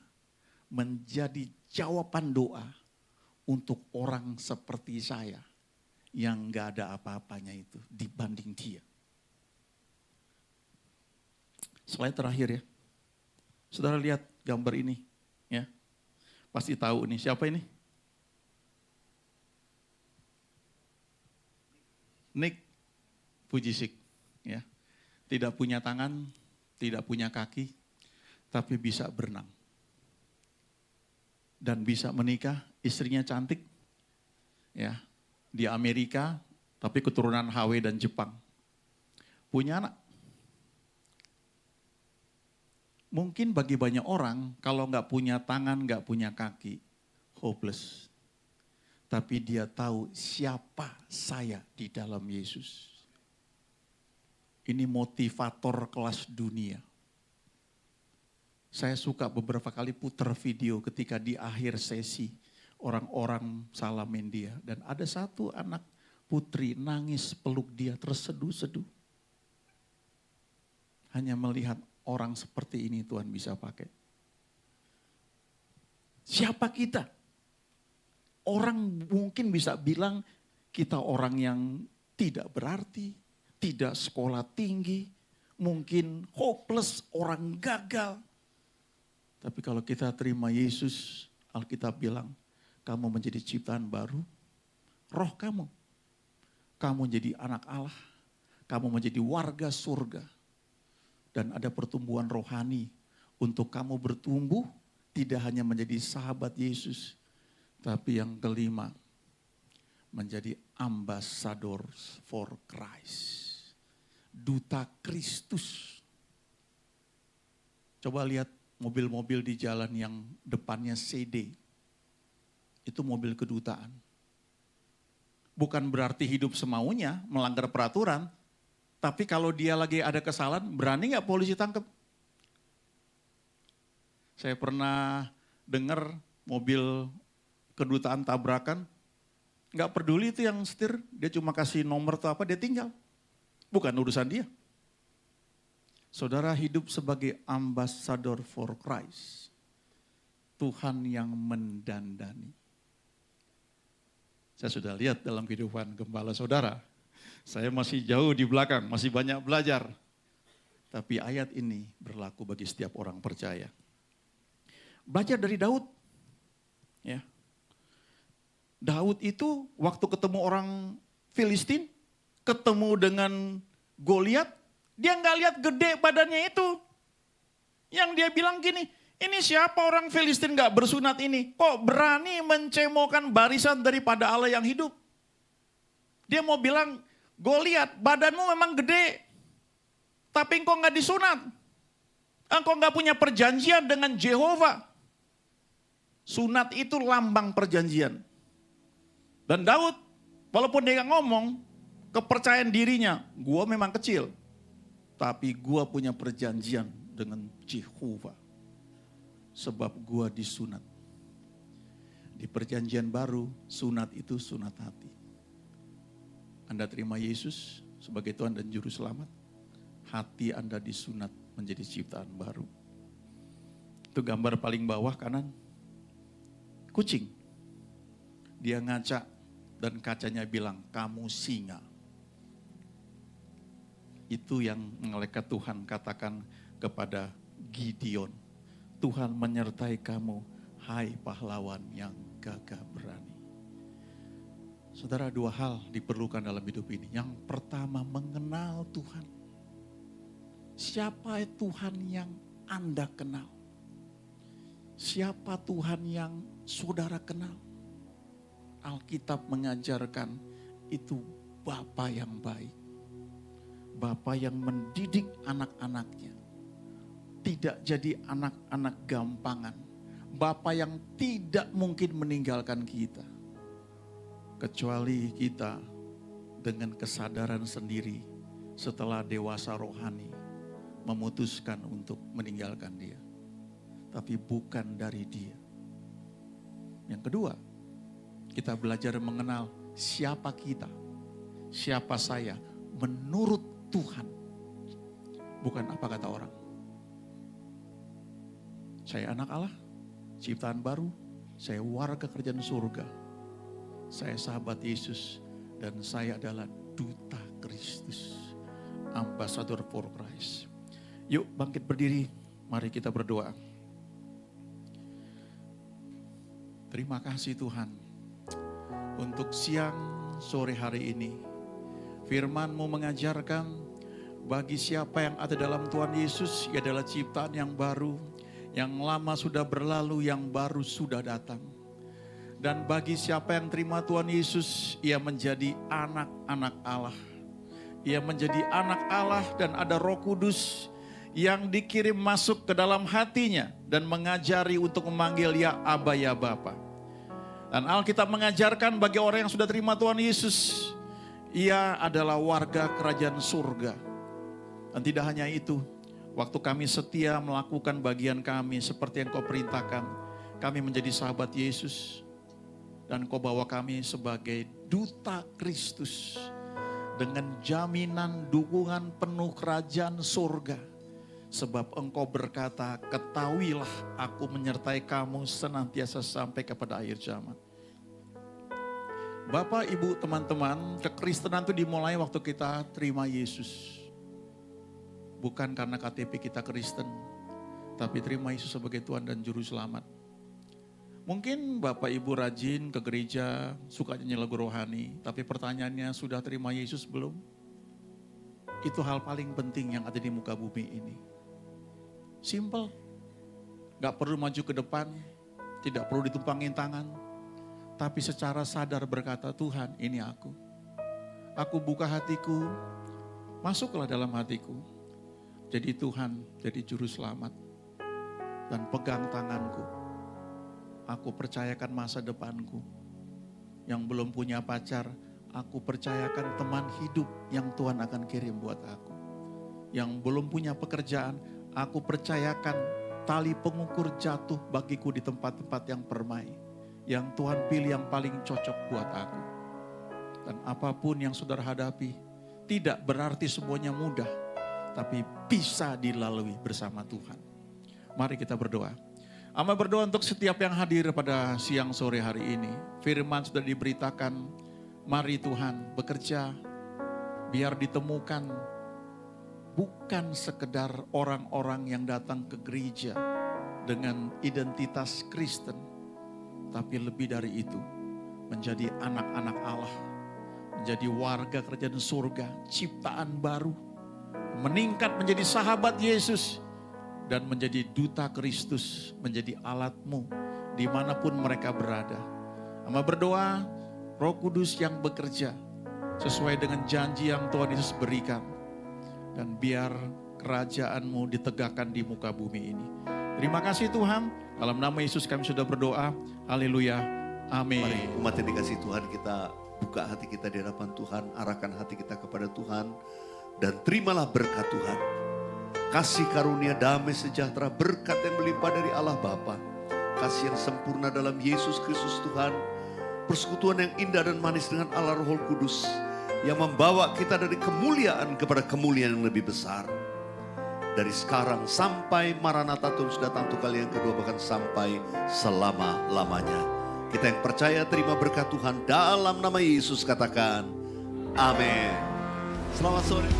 menjadi jawaban doa untuk orang seperti saya yang gak ada apa-apanya itu dibanding dia. Slide terakhir ya. Saudara lihat gambar ini ya. Pasti tahu ini siapa ini? Nick Vujicic ya. Tidak punya tangan, tidak punya kaki, tapi bisa berenang. Dan bisa menikah, istrinya cantik. Ya, di Amerika, tapi keturunan HW dan Jepang. Punya anak. Mungkin bagi banyak orang, kalau nggak punya tangan, nggak punya kaki, hopeless. Tapi dia tahu siapa saya di dalam Yesus. Ini motivator kelas dunia. Saya suka beberapa kali putar video ketika di akhir sesi orang-orang salamin dia. Dan ada satu anak putri nangis peluk dia terseduh-seduh. Hanya melihat orang seperti ini Tuhan bisa pakai. Siapa kita? Orang mungkin bisa bilang kita orang yang tidak berarti, tidak sekolah tinggi, mungkin hopeless, orang gagal. Tapi kalau kita terima Yesus, Alkitab bilang, kamu menjadi ciptaan baru, roh kamu jadi anak Allah, kamu menjadi warga surga. Dan ada pertumbuhan rohani untuk kamu bertumbuh, tidak hanya menjadi sahabat Yesus, tapi yang kelima, menjadi ambassadors for Christ. Duta Kristus. Coba lihat mobil-mobil di jalan yang depannya CD. Itu mobil kedutaan. Bukan berarti hidup semaunya, melanggar peraturan. Tapi kalau dia lagi ada kesalahan, berani gak polisi tangkap? Saya pernah dengar mobil kedutaan tabrakan, gak peduli itu yang setir, dia cuma kasih nomor atau apa, dia tinggal. Bukan urusan dia. Saudara hidup sebagai ambassador for Christ. Tuhan yang mendandani. Saya sudah lihat dalam kehidupan gembala saudara. Saya masih jauh di belakang, masih banyak belajar. Tapi ayat ini berlaku bagi setiap orang percaya. Belajar dari Daud. Ya. Daud itu waktu ketemu orang Filistin, ketemu dengan Goliat, dia nggak lihat gede badannya itu. Yang dia bilang gini, ini siapa orang Filistin nggak bersunat ini? Kok berani mencemokan barisan daripada Allah yang hidup? Dia mau bilang, Goliat, badanmu memang gede, tapi engkau nggak disunat. Engkau nggak punya perjanjian dengan Jehovah. Sunat itu lambang perjanjian. Dan Daud, walaupun dia nggak ngomong, kepercayaan dirinya, gua memang kecil, tapi gua punya perjanjian dengan Jehovah. Sebab gua disunat. Di perjanjian baru, sunat itu sunat hati. Anda terima Yesus sebagai Tuhan dan Juru Selamat, hati Anda disunat menjadi ciptaan baru. Itu gambar paling bawah kanan, kucing. Dia ngaca dan kacanya bilang, kamu singa. Itu yang malaikat Tuhan katakan kepada Gideon. Tuhan menyertai kamu, hai pahlawan yang gagah berani. Saudara, dua hal diperlukan dalam hidup ini. Yang pertama, mengenal Tuhan. Siapa Tuhan yang Anda kenal? Siapa Tuhan yang saudara kenal? Alkitab mengajarkan itu Bapa yang baik. Bapa yang mendidik anak-anaknya. Tidak jadi anak-anak gampangan. Bapa yang tidak mungkin meninggalkan kita. Kecuali kita dengan kesadaran sendiri setelah dewasa rohani memutuskan untuk meninggalkan dia. Tapi bukan dari dia. Yang kedua, kita belajar mengenal siapa kita, siapa saya menurut Tuhan. Bukan apa kata orang. Saya anak Allah, ciptaan baru, saya warga kerajaan surga. Saya sahabat Yesus dan saya adalah duta Kristus, ambassador for Christ. Yuk bangkit berdiri, mari kita berdoa. Terima kasih Tuhan untuk siang sore hari ini. Firman-Mu mengajarkan bagi siapa yang ada dalam Tuhan Yesus, ia adalah ciptaan yang baru, yang lama sudah berlalu, yang baru sudah datang. Dan bagi siapa yang terima Tuhan Yesus, ia menjadi anak-anak Allah. Ia menjadi anak Allah dan ada Roh Kudus yang dikirim masuk ke dalam hatinya dan mengajari untuk memanggil ya Aba ya Bapa. Dan Alkitab mengajarkan bagi orang yang sudah terima Tuhan Yesus, ia adalah warga kerajaan surga. Dan tidak hanya itu, waktu kami setia melakukan bagian kami seperti yang Kau perintahkan, kami menjadi sahabat Yesus. Dan Kau bawa kami sebagai duta Kristus dengan jaminan dukungan penuh kerajaan surga. Sebab Engkau berkata, ketahuilah aku menyertai kamu senantiasa sampai kepada akhir zaman. Bapak, Ibu, teman-teman, kekristenan itu dimulai waktu kita terima Yesus. Bukan karena KTP kita Kristen, tapi terima Yesus sebagai Tuhan dan Juru Selamat. Mungkin Bapak Ibu rajin ke gereja, suka nyanyi lagu rohani, tapi pertanyaannya sudah terima Yesus belum? Itu hal paling penting yang ada di muka bumi ini. Simple, gak perlu maju ke depan, tidak perlu ditumpangin tangan, tapi secara sadar berkata, Tuhan ini aku. Aku buka hatiku, masuklah dalam hatiku. Jadi Tuhan, jadi Juru Selamat. Dan pegang tanganku. Aku percayakan masa depanku. Yang belum punya pacar, aku percayakan teman hidup yang Tuhan akan kirim buat aku. Yang belum punya pekerjaan, aku percayakan tali pengukur jatuh bagiku di tempat-tempat yang permai. Yang Tuhan pilih yang paling cocok buat aku. Dan apapun yang saudara hadapi, tidak berarti semuanya mudah, tapi bisa dilalui bersama Tuhan. Mari kita berdoa. Ama berdoa untuk setiap yang hadir pada siang sore hari ini. Firman sudah diberitakan, mari Tuhan bekerja biar ditemukan bukan sekedar orang-orang yang datang ke gereja dengan identitas Kristen, tapi lebih dari itu menjadi anak-anak Allah, menjadi warga kerajaan surga, ciptaan baru, meningkat menjadi sahabat Yesus, dan menjadi duta Kristus, menjadi alatmu dimanapun mereka berada. Ama berdoa, Roh Kudus yang bekerja sesuai dengan janji yang Tuhan Yesus berikan. Dan biar kerajaanmu ditegakkan di muka bumi ini. Terima kasih Tuhan, dalam nama Yesus kami sudah berdoa. Haleluya, amin. Mari umat yang dikasih Tuhan, kita buka hati kita di hadapan Tuhan, arahkan hati kita kepada Tuhan, dan terimalah berkat Tuhan. Kasih karunia, damai sejahtera, berkat yang melimpah dari Allah Bapa, kasih yang sempurna dalam Yesus Kristus Tuhan, persekutuan yang indah dan manis dengan Allah Roh Kudus, yang membawa kita dari kemuliaan kepada kemuliaan yang lebih besar. Dari sekarang sampai Maranatha Tuhan sudah datang untuk kali yang kedua, bahkan sampai selama-lamanya. Kita yang percaya terima berkat Tuhan dalam nama Yesus, katakan amin. Selamat sore.